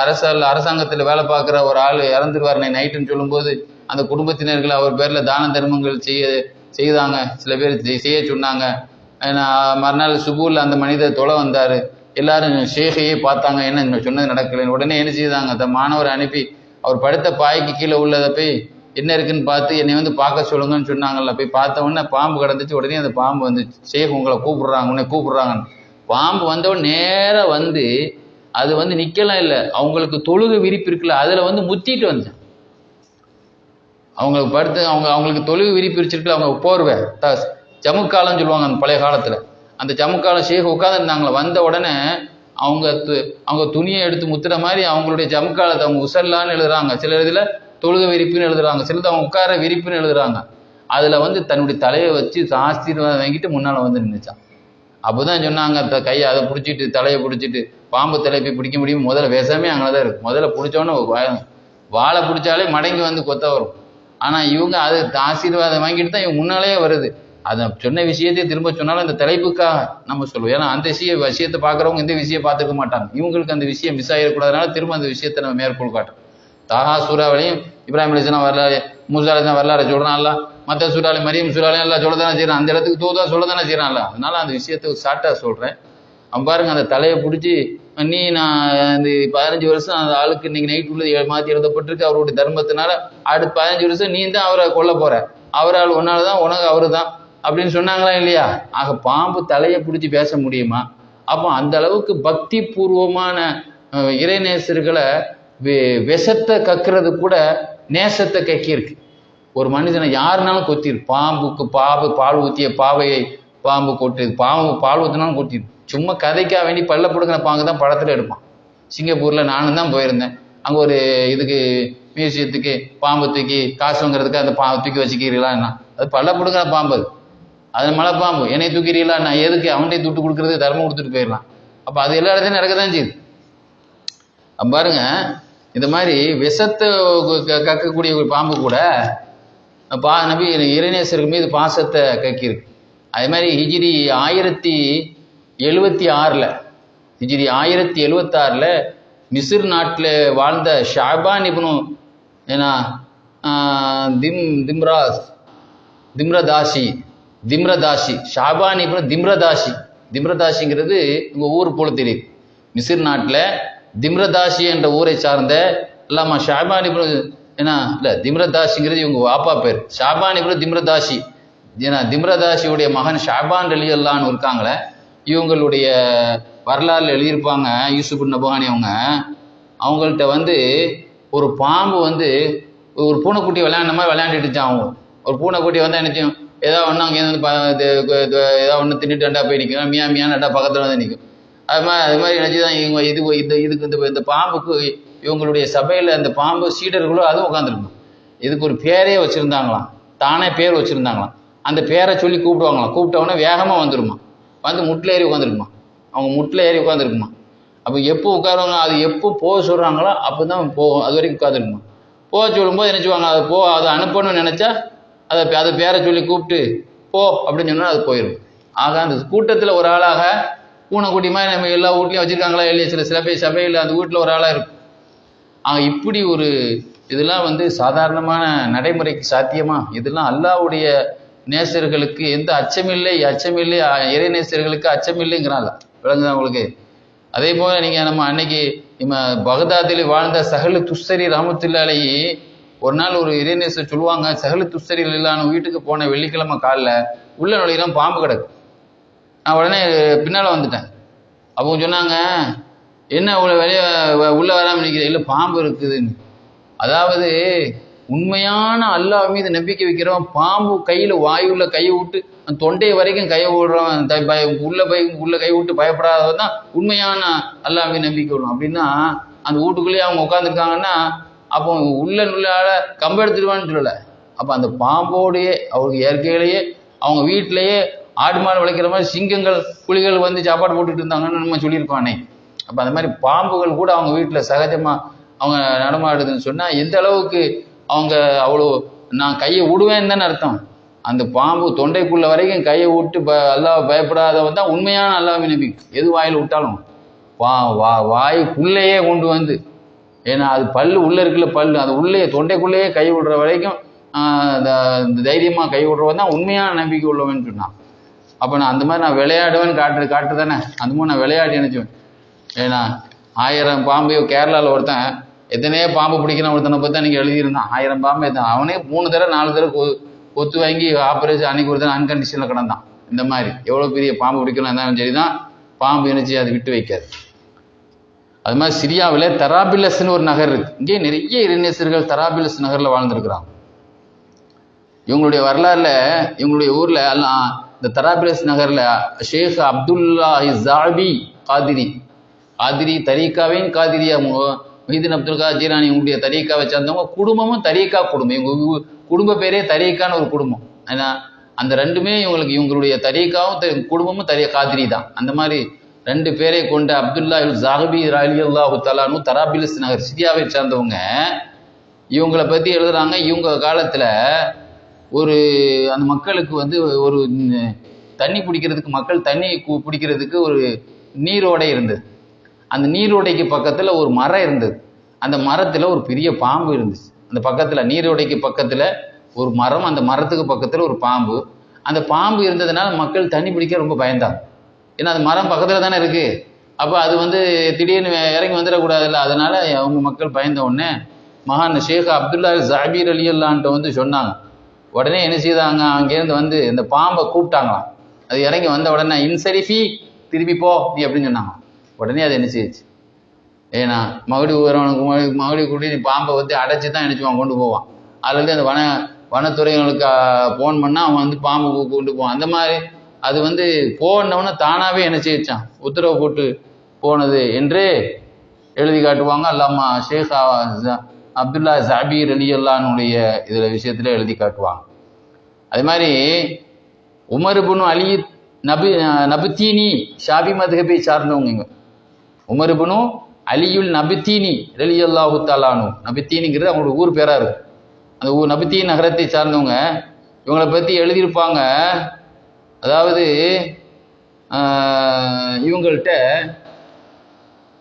அரசாங்கத்தில் வேலை பார்க்குற ஒரு ஆள் இறந்துருவார் நைட்டுன்னு சொல்லும்போது அந்த குடும்பத்தினர்கள் அவர் பேரில் தான தர்மங்கள் செய்தாங்க. சில பேர் செய்ய சொன்னாங்க. மறுநாள் சுபூரில் அந்த மனிதர் தொலை வந்தார். எல்லாரும் ஷேகையே பார்த்தாங்க, என்ன சொன்னது நடக்கலைன்னு. உடனே என்ன செய்தாங்க, அந்த மாணவரை அனுப்பி அவர் படுத்த பாய்க்கு கீழே உள்ளதை போய் என்ன இருக்குன்னு பார்த்து என்னை பார்க்க சொல்லுங்கன்னு சொன்னாங்கல்ல. போய் பார்த்த உடனே பாம்பு கிடந்துச்சு. உடனே அந்த பாம்பு ஷேக் உங்களை கூப்பிடுறாங்க, உடனே கூப்பிடுறாங்க. பாம்பு வந்தவன் நேராக அது நிக்கலாம் இல்லை, அவங்களுக்கு தொழுகு விரிப்பு இருக்குல்ல, அதில் முத்திட்டு வந்துச்சான். அவங்களுக்கு படுத்து அவங்களுக்கு தொழுகு விரிப்பு வச்சிருக்கல, அவங்க போர்வை ஜமுக்காலன்னு சொல்லுவாங்க அந்த பழைய காலத்தில். அந்த ஜமுக்காலம் ஷேக் உட்காந்துருந்தாங்களே, வந்த உடனே அவங்க துணியை எடுத்து முத்துற மாதிரி அவங்களுடைய ஜமுக்காலத்தை அவங்க உசல்லான்னு எழுதுறாங்க. சில இதில் தொழுக விரிப்புன்னு எழுதுறாங்க, சிலது அவங்க உட்கார விரிப்புன்னு எழுதுறாங்க. அதில் தன்னுடைய தலையை வச்சு ஆசீர்வாதம் வாங்கிட்டு முன்னால் நின்றுச்சான். அப்போதான் சொன்னாங்க, கையை அதை பிடிச்சிட்டு தலையை பிடிச்சிட்டு பாம்பு தலைப்பை பிடிக்க முடியும்? முதல்ல விஷமே அங்கே தான் இருக்குது. முதல்ல பிடிச்சோன்னே வாழை பிடிச்சாலே மடங்கி வந்து கொத்த வரும். ஆனால் இவங்க அது ஆசீர்வாதம் வாங்கிட்டு தான் இவங்க முன்னாலேயே வருது. அதை சொன்ன விஷயத்தையே திரும்ப சொன்னாலும் இந்த தலைப்புக்காக நம்ம சொல்லுவோம். ஏன்னா அந்த விஷயத்தை பார்க்குறவங்க இந்த விஷயம் பார்த்துக்க மாட்டாங்க. இவங்களுக்கு அந்த விஷயம் மிஸ் ஆகிடக்கூடாதுனால திரும்ப அந்த விஷயத்தை நம்ம மேற்கொள் காட்டுறோம். தாஹா சூறாவிலையும் இப்ராஹிம் அலைஹிஸ்ஸலாம் வரலாறு, மூசா அலைஹிஸ்ஸலாம் வரலாறு சொல்கிறான்ல, மற்ற சூறாலையும் மரியம் சூறாலையும் எல்லாம் சொல்ல தானே செய்கிறான். அந்த இடத்துக்கு தூதா சொல்ல தானே செய்கிறான்ல. அதனால அந்த விஷயத்துக்கு ஷார்ட்டாக சொல்கிறேன். அவன் பாருங்க அந்த தலையை பிடிச்சி, நீ நான் இந்த 15 வருஷம் அந்த ஆளுக்கு இன்னைக்கு நைட் உள்ளது மாற்றி எழுதப்பட்டிருக்கு அவருடைய தர்மத்தினால, அடுத்த 15 வருஷம் நீ தான் அவரை கொல்ல போற, அவரால் ஒன்னால தான் உனக்கு அவரு தான் அப்படின்னு சொன்னாங்களா இல்லையா? ஆக பாம்பு தலையை பிடிச்சி பேச முடியுமா? அப்போ அந்த அளவுக்கு பக்தி பூர்வமான இறைநேசர்களை விஷத்தை கக்குறது கூட நேசத்தை கக்கியிருக்கு. ஒரு மனுஷனை யாருனாலும் கொத்திருக்கு. பாம்புக்கு பால் ஊற்றிய பாவையை பாம்பு கொட்டுது, பாம்பு பால் ஊற்றினாலும் கொட்டிடும். சும்மா கதைக்காக வேண்டி பல்ல பிடுங்கின பாங்கு தான் படத்தில் எடுப்பான். சிங்கப்பூரில் நானும் தான் போயிருந்தேன். அங்கே ஒரு இதுக்கு மியூசியத்துக்கு பாம்பு தூக்கி காசு வாங்குறதுக்கு அந்த தூக்கி வச்சுக்கிறீங்களா என்ன? அது பல்ல பிடுங்கின பாம்பு, அது மலை பாம்பு. என்னை தூக்கிறீங்களா? நான் எதுக்கு அவன்கிட்ட துட்டு கொடுக்குறது, தர்மம் கொடுத்துட்டு போயிடலாம். அப்போ அது எல்லா இடத்துலையும் நடக்க தான் செய்யுது. பாருங்க, இந்த மாதிரி விஷத்தை கக்கக்கூடிய ஒரு பாம்பு கூட நபி இறைநேசர்கள் மீது பாசத்தை கக்கியிருக்கு. அதே மாதிரி ஹிஜ்ரி 1076 ஹிஜ்ரி 1076 மிஸ்ர் நாட்டில் வாழ்ந்த ஷாபான் இப்னு ஏன்னா திம்ரதாசி ஷாபான் இப்னு திம்ரதாசிங்கிறது உங்கள் ஊர் போல தெரியுது. மிஸ்ர் நாட்டில் திம்ரதாசி என்ற ஊரை சார்ந்த இல்லாமா ஷாபான் இப்னு ஏன்னா இல்லை திம்ரதாசிங்கிறது இவங்க வாப்பா பேர். ஷாபான் இப்னு திம்ரதாசி, ஏன்னா திம்ரதாசியுடைய மகன் ஷாபான் ரலியல்லாஹு இருக்காங்களே, இவங்களுடைய வரலாறுல எழுதியிருப்பாங்க. யூசுப் நபஹானி அவங்கள்ட்ட ஒரு பாம்பு ஒரு பூனைக்குட்டி விளையாண்ட மாதிரி விளையாண்டுட்டுச்சான். அவங்க ஒரு பூனைக்குட்டி என்னச்சும் ஏதாவது ஒன்று அங்கேருந்து ஏதாவது ஒன்று தின்னுட்டு அண்டா போய் நிற்கும், மியா மியான்னு பக்கத்தில் நிற்கும். அது மாதிரி நினச்சி தான் இவங்க இதுக்கு இந்த பாம்புக்கு இவங்களுடைய சபையில் அந்த பாம்பு சீடர்களோ அதுவும் உட்காந்துருக்கும். இதுக்கு ஒரு பேரே வச்சுருந்தாங்களாம், தானே பேர் வச்சுருந்தாங்களாம். அந்த பேரை சொல்லி கூப்பிடுவாங்களாம். கூப்பிட்டவொடனே வேகமாக வந்துடுமா, முட்டில் ஏறி உட்காந்துருக்குமா, அவங்க முட்டில் ஏறி உட்காந்துருக்குமா. அப்போ எப்போ உட்காருவாங்க, அது எப்போ போக சொல்கிறாங்களோ அப்போ தான் போகும். அது வரைக்கும் உட்காந்துருக்குமா. போக சொல்லும்போது நினச்சிவாங்க, அதை அனுப்பணும்னு நினச்சா அதை பேரை சொல்லி கூப்பிட்டு போ அப்படின்னு சொன்னால் அது போயிடும். ஆக அந்த கூட்டத்தில் ஒரு ஆளாக பூனைக்குட்டி மாதிரி நம்ம எல்லா வீட்லையும் வச்சுருக்காங்களா இல்லையா, சில பேர் சபையில் அந்த வீட்டில் ஒரு ஆளாக இருக்கும். ஆக இப்படி ஒரு இதெல்லாம் சாதாரணமான நடைமுறைக்கு சாத்தியமா? இதெல்லாம் அல்லாஹ்வுடைய நேசர்களுக்கு எந்த அச்சமில்லை இறை நேசர்களுக்கு அச்சமில்லைங்கிறாங்க. விளங்குதா உங்களுக்கு? அதே போல நீங்கள் நம்ம அன்னைக்கு பகதாதில் வாழ்ந்த சஹலு துஸ்தரி ரஹ்மத்துல்லாஹி அலைஹி ஒரு நாள் ஒரு இறைநேசர் சொல்லுவாங்க, சஹலு துஸ்தரி இல்லான வீட்டுக்கு போன வெள்ளிக்கிழமை காலில் உள்ள நுழையெல்லாம் பாம்பு கிடக்கு. நான் உடனே பின்னால் வந்துட்டேன். அவங்க சொன்னாங்க, என்ன வெளியே உள்ளே வராமல் நிற்கிறேன்? இல்லை பாம்பு இருக்குதுன்னு. அதாவது உண்மையான அல்லாஹ் மீது நம்பிக்கை வைக்கிறவன் பாம்பு கையில் வாயுள்ள கையை விட்டு அந்த தொண்டை வரைக்கும் கையை விடுறவன், உள்ள கை விட்டு பயப்படாதவன் தான் உண்மையான அல்லாஹ் மீது நம்பிக்கை விடுவான். அப்படின்னா அந்த வீட்டுக்குள்ளேயே அவங்க உட்காந்துருக்காங்கன்னா அப்போ உள்ளால கம்பு எடுத்துடுவான்னு சொல்லலை. அப்போ அந்த பாம்போடையே அவருக்கு இயற்கையிலேயே அவங்க வீட்டிலேயே ஆடு மாடு வளைக்கிற மாதிரி சிங்கங்கள் புலிகள் சாப்பாடு போட்டுட்டு இருந்தாங்கன்னு நம்ம சொல்லியிருப்பானே. அப்போ அந்த மாதிரி பாம்புகள் கூட அவங்க வீட்டில் சகஜமாக அவங்க நடமாடுதுன்னு சொன்னால் எந்த அளவுக்கு அவங்க அவ்வளோ நான் கையை விடுவேன்னு தானே அர்த்தம். அந்த பாம்பு தொண்டைக்குள்ள வரைக்கும் கையை விட்டு அல்லாஹ் பயப்படாதவன் தான் உண்மையான அல்லாஹ் நபி. எது வாயில் விட்டாலும் வாய்க்குள்ளேயே கொண்டு ஏன்னா அது பல்லு உள்ளே இருக்குல்ல, பல்லு அது உள்ளே தொண்டைக்குள்ளேயே கை விடுற வரைக்கும் தைரியமாக கை விடுறவன் தான் உண்மையான நம்பிக்கை உள்ளவன்னு சொன்னான். அப்போ நான் அந்த மாதிரி நான் விளையாடுவேன்னு காட்டு தானே, அந்த மாதிரி நான் விளையாடி நினச்சுவேன். ஏன்னா 1000 பாம்பு கேரளாவில் ஒருத்தன் எத்தனையோ பாம்பு பிடிக்கிறேன் ஒருத்தனை பற்றி அன்றைக்கி எழுதியிருந்தான். 1000 பாம்பு எத்தனை அவனே 3 தடவை 4 தடவை கொத்து வாங்கி ஆப்ரேஷன் அன்றைக்கி ஒருத்தன் அன்கண்டிஷனில் கிடந்தான். இந்த மாதிரி எவ்வளோ பெரிய பாம்பு பிடிக்கணும் இருந்தாலும் சரி தான் பாம்பு இணைச்சி அது விட்டு வைக்காது. அது மாதிரி சிரியாவில் தராபிலஸ்ன்னு ஒரு நகர் இருக்குது. இங்கே நிறைய இறைநேசர்கள் தராபிலஸ் நகரில் வாழ்ந்துருக்குறாங்க. இவங்களுடைய வரலாறுல இவங்களுடைய ஊரில் எல்லாம் இந்த தராபிலஸ் நகரில் ஷேக் அப்துல்லாஹி ஜாபி காதிரி தரீக்காவையும் காதிரியா மொஹிதீன் அப்துல் காதிர் ஜீலானி இவங்களுடைய தரீக்காவை சேர்ந்தவங்க குடும்பமும் தரீக்கா குடும்பம். இவங்க குடும்ப பேரே தரீக்கான்னு ஒரு குடும்பம். ஏன்னா அந்த ரெண்டுமே இவங்களுடைய தரீக்காவும் குடும்பமும் காதிரி தான். அந்த மாதிரி 2 பேரை கொண்ட அப்துல்லா ஜாஹபி ரலியல்லாஹு தஆலா தராபிலிஸ் நகர் சிரியாவை சார்ந்தவங்க. இவங்களை பற்றி எழுதுறாங்க. இவங்க காலத்தில் ஒரு அந்த மக்களுக்கு வந்து ஒரு தண்ணி பிடிக்கிறதுக்கு, மக்கள் தண்ணி பிடிக்கிறதுக்கு ஒரு நீரோடை இருந்தது. அந்த நீரோடைக்கு பக்கத்தில் ஒரு மரம் இருந்தது. அந்த மரத்தில் ஒரு பெரிய பாம்பு இருந்துச்சு. அந்த பக்கத்தில் நீரோடைக்கு பக்கத்தில் ஒரு மரம், அந்த மரத்துக்கு பக்கத்தில் ஒரு பாம்பு. அந்த பாம்பு இருந்ததுனால மக்கள் தண்ணி பிடிக்க ரொம்ப பயந்தாங்க. ஏன்னா அது மரம் பக்கத்தில் தானே இருக்குது. அப்போ அது வந்து திடீர்னு இறங்கி வந்துடக்கூடாதுல்ல. அதனால அவங்க மக்கள் பயந்த உடனே மகான் ஷேக் அப்துல்லா ஜாஹபி ரலியல்லாஹு வந்து சொன்னாங்க. உடனே என்ன செய்தாங்க, அங்கேருந்து வந்து இந்த பாம்பை கூப்பிட்டாங்களாம். அது இறங்கி வந்த உடனே இன்சரிஃபி, திருப்பி போ நீ அப்படின்னு சொன்னாங்க. உடனே அது என்ன செய்யுச்சு, ஏன்னா மறுபடி கூட்டி பாம்பை வந்து அடைச்சி தான் நினைச்சுவான் கொண்டு போவான். அதுலேருந்து அந்த வனத்துறைகளுக்கு ஃபோன் பண்ணால் அவன் வந்து பாம்பு கொண்டு போவான். அந்த மாதிரி அது வந்து போனவொன்னே தானாகவே என்ன செய்யச்சான், உத்தரவு போட்டு போனது என்று எழுதி காட்டுவாங்க. அல்லாமா ஷேக் அப்துல்லா ஜாஹபி ரலியல்லாஹுடைய இதில் விஷயத்தில் எழுதி காட்டுவாங்க. அதே மாதிரி உமர் இப்னு அலி நபுத்தீனி ஷாபி மத்ஹபை சார்ந்தவங்க. இங்க உமர் இப்னு அலியுல் நபுத்தீனி ரலியல்லாஹு தஆலா அன்ஹு, நபுத்தீனிங்கிறது அவங்களோட ஊர் பேராக இருக்கும். அந்த ஊர் நபுத்தீன் நகரத்தை சார்ந்தவங்க. இவங்களை பற்றி எழுதியிருப்பாங்க. அதாவது இவங்கள்ட்ட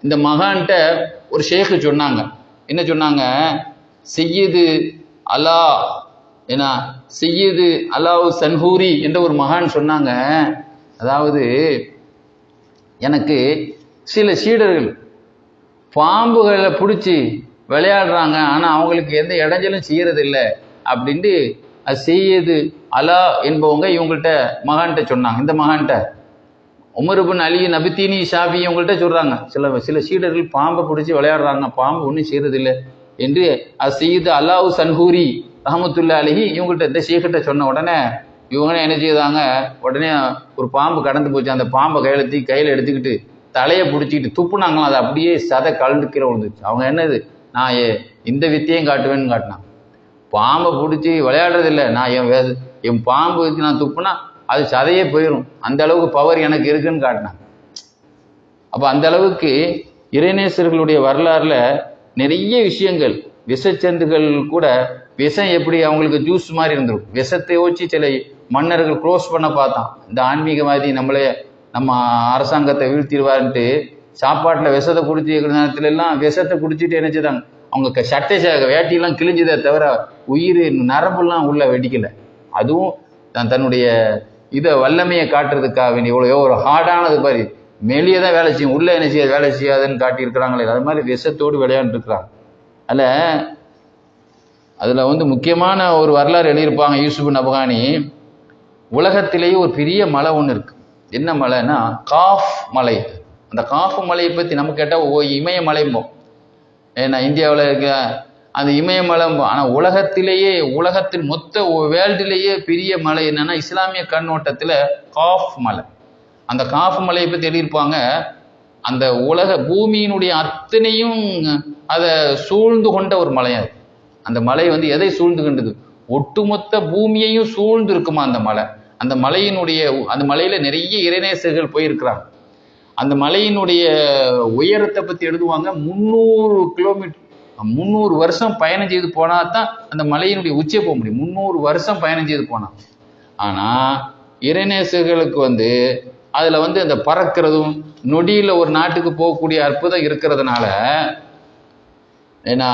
இந்த மகான்கிட்ட ஒரு ஷேக்கு சொன்னாங்க. என்ன சொன்னாங்க, சையீது அலா ஏன்னா சையீது அலாவு சன்ஹூரி என்ற ஒரு மகான் சொன்னாங்க. அதாவது எனக்கு சில சீடர்கள் பாம்புகளை பிடிச்சி விளையாடுறாங்க, ஆனால் அவங்களுக்கு எந்த இடைஞ்சலும் செய்யறதில்லை அப்படின்ட்டு சையீது அலா என்பவங்க இவங்கள்ட்ட மகான்கிட்ட சொன்னாங்க. இந்த மகான்கிட்ட உமர் இப்னு அலி நபுத்தீனி ஷாஃபி இவங்கள்ட்ட சொல்கிறாங்க, சில சீடர்கள் பாம்பை பிடிச்சி விளையாடுறாங்க, பாம்பு ஒன்றும் செய்யறதில்லை என்று சையீது அலாவு சன்ஹூரி ரஹமத்துல்லாஹி அலைஹி இவங்கள்ட்ட இந்த ஷேக்கிட்ட சொன்ன உடனே இவங்க என்ன செய்தாங்க, உடனே ஒரு பாம்பு கடந்து போச்சு. அந்த பாம்பை கையில் எடுத்துக்கிட்டு தலையை பிடிச்சிக்கிட்டு துப்புனாங்களாம். அதை அப்படியே சதை கலந்து கீழே விழுந்துச்சு. அவங்க என்னது, நான் இந்த வித்தையும் காட்டுவேன்னு காட்டினான். பாம்பை பிடிச்சி விளையாடுறதில்லை, நான் என் பாம்பு வச்சு நான் துப்புனா அது சதையே போயிடும், அந்த அளவுக்கு பவர் எனக்கு இருக்குன்னு காட்டினான். அப்போ அந்த அளவுக்கு இறைநேசர்களுடைய வரலாறுல நிறைய விஷயங்கள், விஷச்சந்துகள் கூட விஷம் எப்படி அவங்களுக்கு ஜூஸ் மாதிரி இருந்துடும். விஷத்தை வச்சு சில மன்னர்கள் க்ளோஸ் பண்ண பார்த்தான். இந்த ஆன்மீகவாதி நம்ம அரசாங்கத்தை வீழ்த்திடுவார்ன்ட்டு சாப்பாட்டில் விஷத்தை குடிச்சிக்கிற நேரத்துல எல்லாம் விஷத்தை குடிச்சிட்டு என்ன செய்தாங்க, அவங்க சட்டை வேட்டியெல்லாம் கிழிஞ்சதை தவிர உயிர் நரம்புலாம் உள்ள வெடிக்கலை. அதுவும் தன்னுடைய இதை வல்லமையை காட்டுறதுக்காக வேண்டிய எவ்வளோ ஒரு ஹார்டானது மாதிரி மெலியை தான் வேலை செய்யும், உள்ள என்ன செய்யாது வேலை செய்யாதுன்னு காட்டியிருக்கிறாங்களே. அது மாதிரி விஷத்தோடு விளையாண்டுருக்குறாங்க. அதில் வந்து முக்கியமான ஒரு வரலாறு எழுதியிருப்பாங்க யூசுப் நபகானி. உலகத்திலேயே ஒரு பெரிய மலை ஒன்று இருக்கு. என்ன மலைன்னா காஃப் மலை. அந்த காஃப் மலையை பற்றி நம்ம கேட்டால் இமயமலைம்போம். ஏன்னா இந்தியாவில் இருக்க அந்த இமயமலைம்போம். ஆனால் உலகத்தின் மொத்த வேர்ல்டுலேயே பெரிய மலை என்னன்னா இஸ்லாமிய கண்ணோட்டத்தில் காஃப் மலை. அந்த காஃப் மலையை பற்றி எழுதியிருப்பாங்க. அந்த பூமியினுடைய அத்தனையும் அதை சூழ்ந்து கொண்ட ஒரு மலையாது. அந்த மலை வந்து எதை சூழ்ந்து கொண்டது, ஒட்டுமொத்த பூமியையும் சூழ்ந்து இருக்குமா அந்த மலை. அந்த மலையில நிறைய இறைநேசர்கள் போயிருக்கிறாங்க. அந்த மலையினுடைய உயரத்தை பத்தி எழுதுவாங்க. 300 கிலோமீட்டர், 300 வருஷம் பயணம் செய்து போனா தான் அந்த மலையினுடைய உச்சியை போக முடியும். 300 வருஷம் பயணம் செய்து போனா. ஆனா இறைநேசர்களுக்கு வந்து அதுல வந்து அந்த பறக்கிறதும் நொடியில ஒரு நாட்டுக்கு போகக்கூடிய அற்புதம் இருக்கிறதுனால, ஏன்னா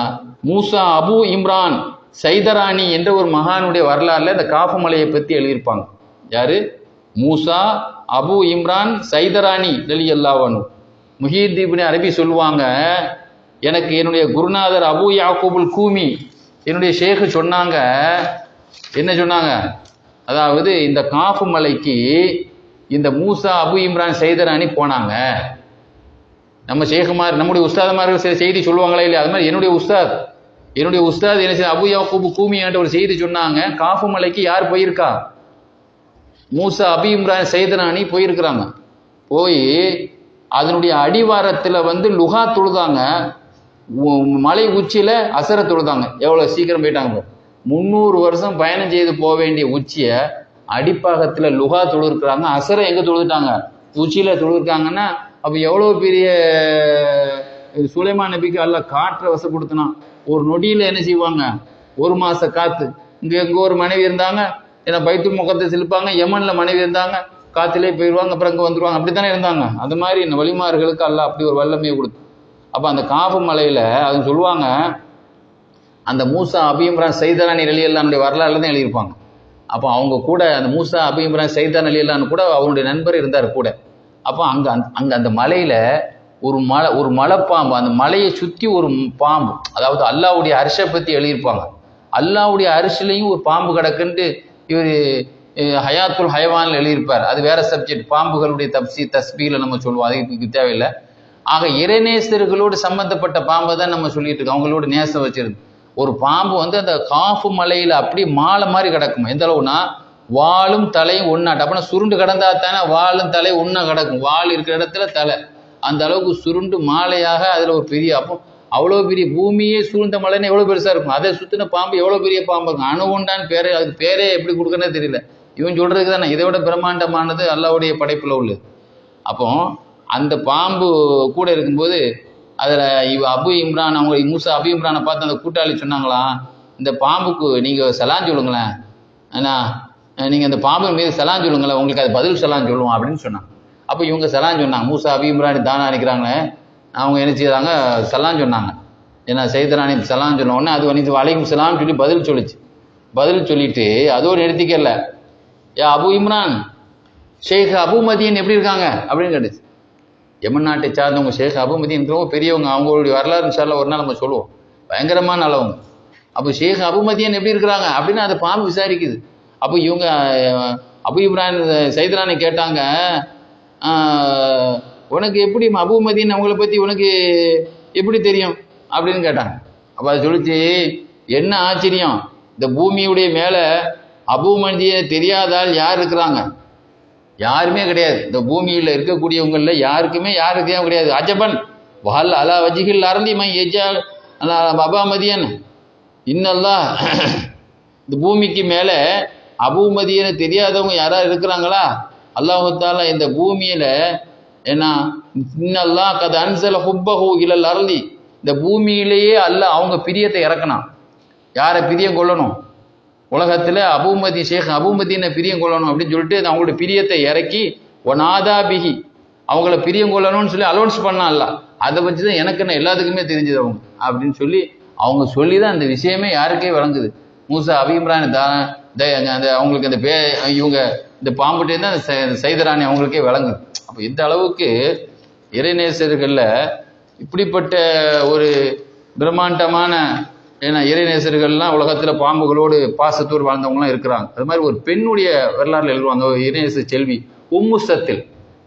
மூசா அபு இம்ரான் சைதரானி என்ற ஒரு மகானுடைய வரலாறுல இந்த காஃப் மலையை பத்தி எழுதியிருப்பாங்க. யாரு, மூசா அபு இம்ரான் சைதரானி ரலியல்லாஹு அன்ஹு. முஹியுத்தீன் இப்னு அரபி சொல்லுவாங்க, எனக்கு என்னுடைய குருநாதர் அபு யாக்கூபுல் கூமி என்னுடைய ஷேக் சொன்னாங்க. என்ன சொன்னாங்க, அதாவது இந்த காஃப் மலைக்கு இந்த மூசா அபு இம்ரான் சைதரானி போனாங்க. நம்ம ஷேகுமார் நம்முடைய உஸ்தாதுமார்கள் சில செய்தி சொல்லுவாங்களே இல்லையா, அது மாதிரி என்னுடைய உஸ்தாத் என்ன செய்ய அபு யாக்கூபு கூமியான்ற ஒரு செய்தி சொன்னாங்க. காஃப் மலைக்கு யார் போயிருக்கா, மூசா அபு இம்ரான் சைதரானி போயிருக்கிறாங்க. போய் அதனுடைய அடிவாரத்தில் வந்து லுகா தொழுதாங்க. மலை உச்சியில அசர தொழுதாங்க. எவ்வளவு சீக்கிரம் போயிட்டாங்க. 300 வருஷம் பயணம் செய்து போக வேண்டிய உச்சியை அடிப்பாகத்துல லுகா தொழுருக்குறாங்க. அசரை எங்க தொழுதுட்டாங்க, உச்சியில தொழுருக்காங்கன்னா அப்போ எவ்வளோ பெரிய சுலைமான் நபிக்கு அல்லாஹ் காற்றை வசப்படுத்தினான். ஒரு நொடியில் என்ன செய்வாங்க, ஒரு மாச காத்து. எங்க ஒரு மனைவி இருந்தாங்க, ஏன்னா பைத்துல் முகத்தஸ் இருப்பாங்க, யமன்ல மனைவி இருந்தாங்க, காத்திலே போயிடுவாங்க, அப்புறம் இங்கே வந்துருவாங்க, அப்படித்தானே இருந்தாங்க. அந்த மாதிரி இந்த வலிமார்களுக்கு அல்லாஹ் அப்படி ஒரு வல்லமையை கொடுத்து. அப்போ அந்த காஃபு மலையில அது சொல்லுவாங்க, அந்த மூசா அபி இம்ரான் சைதான் ரலியல்லாஹுடைய வரலாறுல தான் எழுதியிருப்பாங்க. அப்போ அவங்க கூட அந்த மூசா அபி இம்ரான் சைதான் ரலியல்லாஹு கூட அவருடைய நண்பர் இருந்தார் கூட. அப்போ அங்க அந்த மலையில ஒரு மலைப்பாம்பு, அந்த மலையை சுற்றி ஒரு பாம்பு, அதாவது அல்லாஹ்வுடைய அரிசை பற்றி எழுதியிருப்பாங்க. அல்லாஹ்வுடைய அரிசிலையும் ஒரு பாம்பு கிடக்குன்ட்டு இவர் ஹயாத்துல் ஹயவான்ல எழுதியிருப்பார். அது வேற சப்ஜெக்ட், பாம்புகளுடைய தஸ்பீல நம்ம சொல்லுவோம், அதுக்கு தேவையில்லை. ஆக இறைநேசர்களோடு சம்பந்தப்பட்ட பாம்பை தான் நம்ம சொல்லிட்டு இருக்கோம், அவங்களோட நேசம் வச்சிருந்து. ஒரு பாம்பு வந்து அந்த காஃபு மலையில அப்படியே மாலை மாதிரி கிடக்கும். எந்த அளவுனா வாலும் தலையும் ஒன்னாட்டு, அப்படின்னா சுருண்டு கிடந்தா தானே வாலும் தலையும் ஒன்னா கிடக்கும், வால் இருக்கிற இடத்துல தலை, அந்த அளவுக்கு சுருண்டு மாலையாக அதுல ஒரு பெரிய, அப்போ அவ்வளோ பெரிய பூமியே சூழ்ந்த மலைன்னு எவ்வளோ பெருசா இருக்கும். அதை சுத்தின பாம்பு எவ்வளோ பெரிய பாம்பு இருக்கும். அணுகுண்டான்னு பேரே, அதுக்கு பேரே எப்படி கொடுக்கறனே தெரியல. இவன் சொல்றதுக்கு தானே இதை விட பிரம்மாண்டமானது அல்லாஹ்வுடைய படைப்புல உள்ளது. அப்போ அந்த பாம்பு கூட இருக்கும்போது அதில் அபு இம்ரான், அவங்க மூசா அபு இம்ரானை பார்த்து அந்த கூட்டாளி சொன்னாங்களாம், இந்த பாம்புக்கு நீங்கள் சலான் சொல்லுங்களேன், ஏன்னா நீங்கள் அந்த பாம்பு மீது சலான் சொல்லுங்களேன், உங்களுக்கு அது பதில் சலான் சொல்லுவோம் அப்படின்னு சொன்னாங்க. அப்போ இவங்க சலான் சொன்னாங்க, மூசா அபு இம்ரான் தானே நினைக்கிறாங்க, அவங்க என்ன செய்கிறாங்க, சலான் சொன்னாங்க. ஏன்னா சைதராணி சலான் சொன்ன உடனே அது வந்து வலைக்கும் சலாம் சொல்லி பதில் சொல்லிச்சு. பதில் சொல்லிட்டு அதோடு நிறுத்திக்கல, யா அபு இம்ரான், ஷேக் அபு மதியன் எப்படி இருக்காங்க அப்படின்னு கேட்டுச்சு. யமன் நாட்டை சார்ந்தவங்க ஷேக் அபு மதியன் பெரியவங்க, அவங்களுடைய வரலாறு இன்ஷால்லா ஒரு நாள் நம்ம சொல்லுவோம், பயங்கரமான அளவங்க. அப்போ ஷேக் அபு மதியன் எப்படி இருக்கிறாங்க அப்படின்னு அதை பாம்பு விசாரிக்குது. அப்போ இவங்க அபு இம்ரான் சைதரானை கேட்டாங்க, உனக்கு எப்படி அபு மதியன் அவங்கள பற்றி உனக்கு எப்படி தெரியும் அப்படின்னு கேட்டாங்க. அப்போ அது சொல்லிச்சு, என்ன ஆச்சரியம், இந்த பூமியுடைய மேலே அபு மதியன் தெரியாதால் யார் இருக்கிறாங்க, யாருமே கிடையாது. இந்த பூமியில் இருக்கக்கூடியவங்களில் யாருக்குமே யாருக்கையும் கிடையாது. அஜபன் வஹல் அலா வஜிகில் அருந்தி மை எஜா அபா மதியன் இன்னல்லாஹ், இந்த பூமிக்கு மேலே அபு மதியனை தெரியாதவங்க யாராவது இருக்கிறாங்களா? அல்லாஹ் தஆலா இந்த பூமியில் ஏன்னா இன்னல்லாஹ் கத் அன்ஸல ஹுப்பஹு இலல் அர்லி, இந்த பூமியிலேயே அல்லாஹ் அவங்க பிரியத்தை இறக்கணும். யாரை பிரியம் கொள்ளணும், உலகத்தில் அபூமதி ஷேக் அபூமதினை பிரியம் கொள்ளணும் அப்படின்னு சொல்லிட்டு அவங்களோட பிரியத்தை இறக்கி ஒனாதா பிஹி, அவங்கள பிரியம் கொள்ளணும்னு சொல்லி அலௌன்ஸ் பண்ணான்ல, அதை வச்சு தான் எனக்கு என்ன எல்லாத்துக்குமே தெரிஞ்சது அவங்க அப்படின்னு சொல்லி அவங்க சொல்லி தான் அந்த விஷயமே யாருக்கே வழங்குது. மூசா அபி இம்ரான் அந்த அவங்களுக்கு அந்த இவங்க இந்த பாம்புட்டே தான் அந்த சைதராணி அவங்களுக்கே வழங்குது. அப்போ இந்த அளவுக்கு இறைநேசர்களில் இப்படிப்பட்ட ஒரு பிரம்மாண்டமான, ஏன்னா இறைநேசர்கள்லாம் உலகத்தில் பாம்புகளோடு பாசத்தோடு வாழ்ந்தவங்களாம் இருக்கிறாங்க. அது மாதிரி ஒரு பெண்ணுடைய வரலாறுல எழுதுவாங்க, இறைநேச செல்வி உம்முசத்தில்,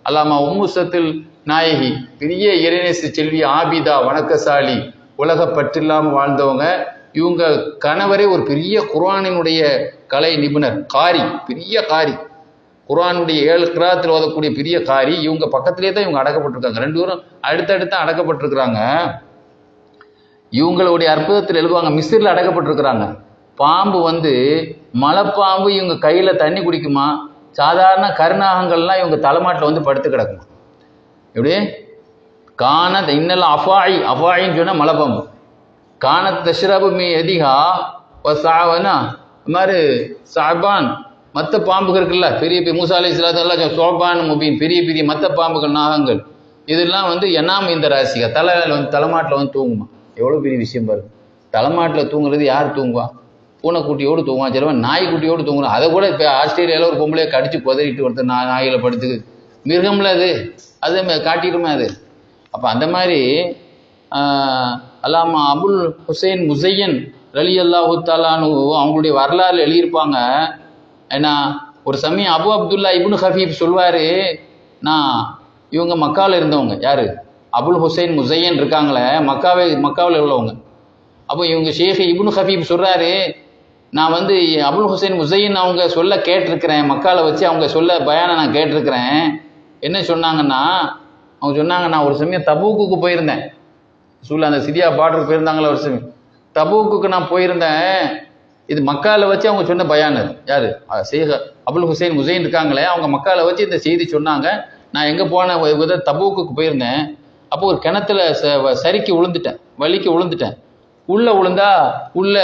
அல்லாமா உம்முசத்தில் நாயகி, பெரிய இறைநேச செல்வி, ஆபிதா, வணக்கசாலி, உலக பற்றில்லாமல் வாழ்ந்தவங்க. இவங்க கணவரே ஒரு பெரிய குர்ஆனினுடைய கலை நிபுணர், காரி, பெரிய காரி, குர்ஆனுடைய 7 கிராத்தில் ஓதக்கூடிய பெரிய காரி. இவங்க பக்கத்திலே தான் இவங்க அடக்கப்பட்டிருக்காங்க, 2 பேரும் அடுத்தடுத்து அடக்கப்பட்டிருக்கிறாங்க. இவங்களுடைய அற்புதத்தில் எழுதுவாங்க, மிஸ்ரில் அடக்கப்பட்டிருக்கிறாங்க. பாம்பு வந்து மலைப்பாம்பு இவங்க கையில் தண்ணி குடிக்குமா, சாதாரண கருநாகங்கள்லாம் இவங்க தலைமாட்டில் வந்து படுத்து கிடக்குமா. எப்படி காணத் இன்னெல்லாம் அஃபாயின்னு சொன்னால் மலைப்பாம்பு, காணத் தஷ்ரபு மீ எதிகா சாவனா, இது மாதிரி சாபான், மற்ற பாம்புகள் இருக்குல்ல, பெரிய பெரிய மூசா அலைஹிஸ்ஸலாம் சோபான் முபீன், பெரிய பெரிய மற்ற பாம்புகள், நாகங்கள், இதெல்லாம் வந்து என்னாம் இந்த ராசிகா தலைமாட்டில் வந்து தூங்குமா. எவ்வளோ பெரிய விஷயம் பாருங்க. தலைமாட்டில் தூங்குறது யார் தூங்குவா, பூனைக்குட்டியோடு தூங்குவான், சிலவன் நாய்க்குட்டியோடு தூங்குறான். அதை கூட இப்போ ஆஸ்திரேலியாவில் ஒரு பொம்பளையை கடிச்சு புதறிட்டு ஒருத்தர் நாய்களை படுத்துக்கு, மிருகம்ல அது காட்டிடுமே அது. அப்போ அந்த மாதிரி அல்லாமா அபுல் ஹுசைன் முசையன் ரலியல்லாஹு தஆலானு அவங்களுடைய வரலாறு எழுதியிருப்பாங்க. ஏன்னா ஒரு சமயம் அபு அப்துல்லா இப்னு ஹஃபீப் சொல்வார், நான் இவங்க மக்காவில் இருந்தவங்க, யார் அபுல் ஹுசைன் முசையன் இருக்காங்களே, மக்காவில் உள்ளவங்க. அப்போ இவங்க ஷேக் இப்னு ஹஃபீப் சொல்கிறாரு, நான் வந்து அபுல் ஹுசைன் முசையன் அவங்க சொல்ல கேட்டிருக்கிறேன், மக்காவில் வச்சு அவங்க சொல்ல பயானை நான் கேட்டிருக்கிறேன். என்ன சொன்னாங்கன்னா, அவங்க சொன்னாங்க, நான் ஒரு சமயம் தபூக்குக்கு போயிருந்தேன், அந்த சிரியா பார்டருக்கு போயிருந்தாங்களா ஒரு சமயம், தபூக்குக்கு நான் போயிருந்தேன். இது மக்காவில் வச்சு அவங்க சொன்ன பயான். யார் ஷேக் அபுல் ஹுசைன் முசைன் இருக்காங்களே, அவங்க மக்காவில் வச்சு இந்த செய்தி சொன்னாங்க. நான் எங்கே போனேன், தபூக்கு போயிருந்தேன். அப்போ ஒரு கிணத்துல சரிக்கு விழுந்துட்டேன், வலிக்கு விழுந்துட்டேன். உள்ள விழுந்தா உள்ள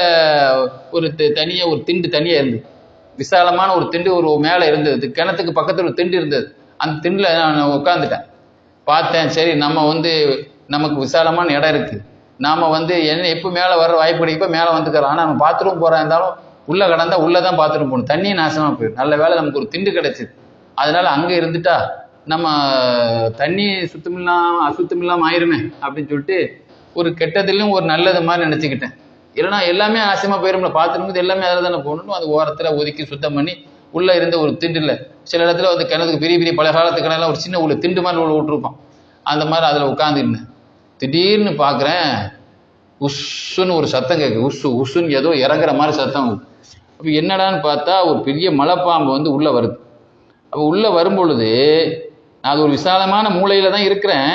ஒரு தனியாக ஒரு திண்டு தனியாக இருந்தது, விசாலமான ஒரு திண்டு ஒரு மேலே இருந்தது, கிணத்துக்கு பக்கத்தில் ஒரு திண்டு இருந்தது. அந்த திண்டில் நான் உட்காந்துட்டேன். பார்த்தேன், சரி நமக்கு விசாலமான இடம் இருக்குது, நாம் என்ன எப்போ மேலே வர வாய்ப்பு கிடைக்கப்போ மேலே வந்துக்கிறோம். ஆனால் நம்ம பாத்ரூம் போகிறா இருந்தாலும் உள்ளே கடந்தா உள்ளே தான் பாத்ரூம் போகணும், தண்ணியும் நாசமாக போயிடும். நல்ல வேலை நமக்கு ஒரு திண்டு கிடைச்சிது. அதனால அங்கே இருந்துட்டா நம்ம தண்ணி அசுத்தமில்லாமல் ஆயிருமே அப்படின்னு சொல்லிட்டு ஒரு கெட்டதிலும் ஒரு நல்லது மாதிரி நினச்சிக்கிட்டேன். இல்லைனா எல்லாமே நாசமாக போயிரும்ல, பாத்ரூமுக்கு எல்லாமே அதில் தானே போகணும். அது ஓரத்தில் ஒதுக்கி சுத்தம் பண்ணி உள்ளே இருந்த ஒரு திண்டில் சில இடத்துல கிணத்துக்கு பெரிய பெரிய பழைய காலத்து கிணறுலாம் ஒரு சின்ன உள்ள திண்டு மாதிரி உள்ள விட்டுருப்பான். அந்த மாதிரி அதில் உட்காந்துருந்தேன். திடீர்னு பார்க்குறேன், உஸ்ஸுன்னு ஒரு சத்தம் கேட்குது. உஸ்ஸுன்னு ஏதோ இறங்குற மாதிரி சத்தம். அப்போ என்னடான்னு பார்த்தா ஒரு பெரிய மலைப்பாம்பு உள்ளே வருது. அப்போ உள்ளே வரும்பொழுது நான் அது ஒரு விசாலமான மூலையில் தான் இருக்கிறேன்.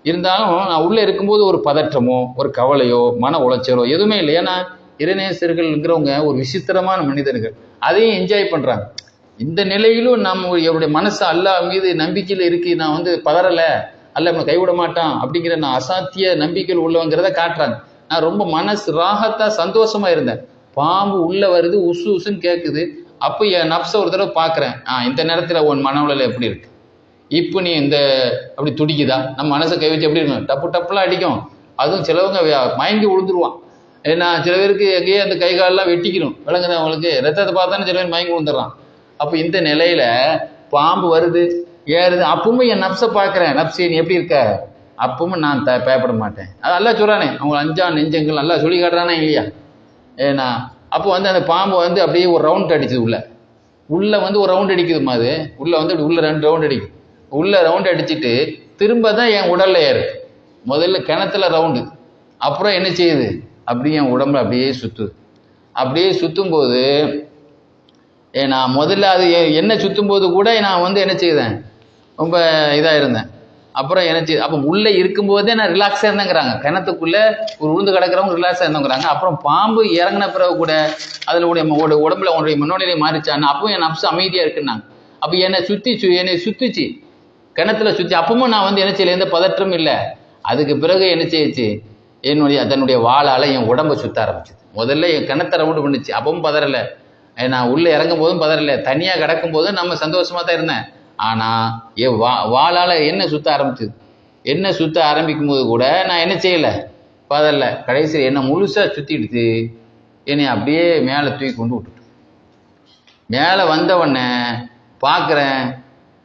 இருந்தாலும் நான் உள்ளே இருக்கும்போது ஒரு பதற்றமோ ஒரு கவலையோ மன உளைச்சலோ எதுவுமே இல்லை. ஏன்னா இறைநேசர்கள்ங்கிறவங்க ஒரு விசித்திரமான மனிதர்கள், அதையும் என்ஜாய் பண்ணுறாங்க. இந்த நிலையிலும் என்னுடைய மனசு அல்லாஹ் மீது நம்பிக்கையில் இருக்கு, நான் பதறலை, அல்லாஹ் நம்மளை கைவிட மாட்டான் அப்படிங்கிற நான் அசாத்திய நம்பிக்கையில் உள்ளவங்கிறத காட்டுறாங்க. நான் ரொம்ப மனசு ராகத்தா சந்தோஷமா இருந்தேன். பாம்பு உள்ள வருது, உசுன்னு கேட்குது. அப்போ என் நப்ச ஒரு தடவை பார்க்குறேன், இந்த நேரத்தில் உன் மன உடலை எப்படி இருக்கு, இப்போ நீ அப்படி துடிக்குதா, நம்ம மனசை கை வச்சு எப்படி இருக்கும், டப்பு டப்புலாம் அடிக்கும். அதுவும் சிலவங்க மயங்கி விழுந்துருவான். ஏன்னா சில பேருக்கு எங்கேயே அந்த கை காலெல்லாம் வெட்டிக்கணும், விளங்குது அவங்களுக்கு, ரத்தத்தை பார்த்தானே சில பேர் மயங்கி விழுந்துடுறான். அப்போ இந்த நிலையில பாம்பு வருது ஏறுது. அப்பவும் என் நப்சை பார்க்குறேன், நப்சே நீ எப்படி இருக்க, அப்பவும் நான் பயப்பட மாட்டேன். அது நல்லா சொல்கிறானே, அவங்க அஞ்சா நெஞ்சங்கள் நல்லா சொல்லி காட்டுறானே இல்லையா. ஏன்னா அப்போ அந்த பாம்பு அப்படியே ஒரு ரவுண்ட் அடிச்சுது, உள்ள ஒரு ரவுண்ட் அடிக்குதுமா, அது உள்ள அப்படி உள்ள 2 ரவுண்ட் அடிக்குது. உள்ள ரவுண்ட் அடிச்சுட்டு திரும்ப தான் என் உடல்ல ஏறு. முதல்ல கிணத்துல ரவுண்டு, அப்புறம் என்ன செய்யுது, அப்படியே என் உடம்புல அப்படியே சுத்துது. அப்படியே சுத்தும் போது நான் முதல்ல அது என்ன சுத்தும் போது கூட நான் என்ன செய்தேன், ரொம்ப இதாக இருந்தேன். அப்புறம் என்ன செய்யுது, அப்போ உள்ளே இருக்கும்போதே நான் ரிலாக்ஸாக இருந்தேங்கிறாங்க. கிணத்துக்குள்ளே ஒரு உளுந்து கிடக்கிறவங்க ரிலாக்ஸாக இருந்தோங்கிறாங்க. அப்புறம் பாம்பு இறங்கின பிறகு கூட அதில் உடம்புல உன்னுடைய மனோநிலை மாறிச்சான்னு அப்பவும் என் நப்சு அமைதியாக இருக்குன்னாங்க. அப்போ என்னை சுத்திச்சு கிணத்துல சுற்றி. அப்பவும் நான் என்ன செய்யல, எந்த பதற்றமும் இல்லை. அதுக்கு பிறகு என்ன செய்யுச்சு, தன்னுடைய வாளால் என் உடம்பை சுத்த ஆரம்பிச்சுது. முதல்ல என் கிணத்தை ரவுண்டு பண்ணிச்சு, அப்பவும் பதறலை. நான் உள்ளே இறங்கும் போதும் பதறலை, தனியாக கிடக்கும் போதும் நம்ம சந்தோஷமாக தான் இருந்தேன். ஆனால் என் வாளால் என்ன சுத்த ஆரம்பிச்சுது. என்ன சுத்த ஆரம்பிக்கும் போது கூட நான் என்ன செய்யலை, பதறலை. கடைசியில் என்னை முழுசாக சுற்றிடுச்சு. என்னை அப்படியே மேலே தூக்கி கொண்டு விட்டுட்டு மேலே வந்தவொடனே பார்க்குறேன்,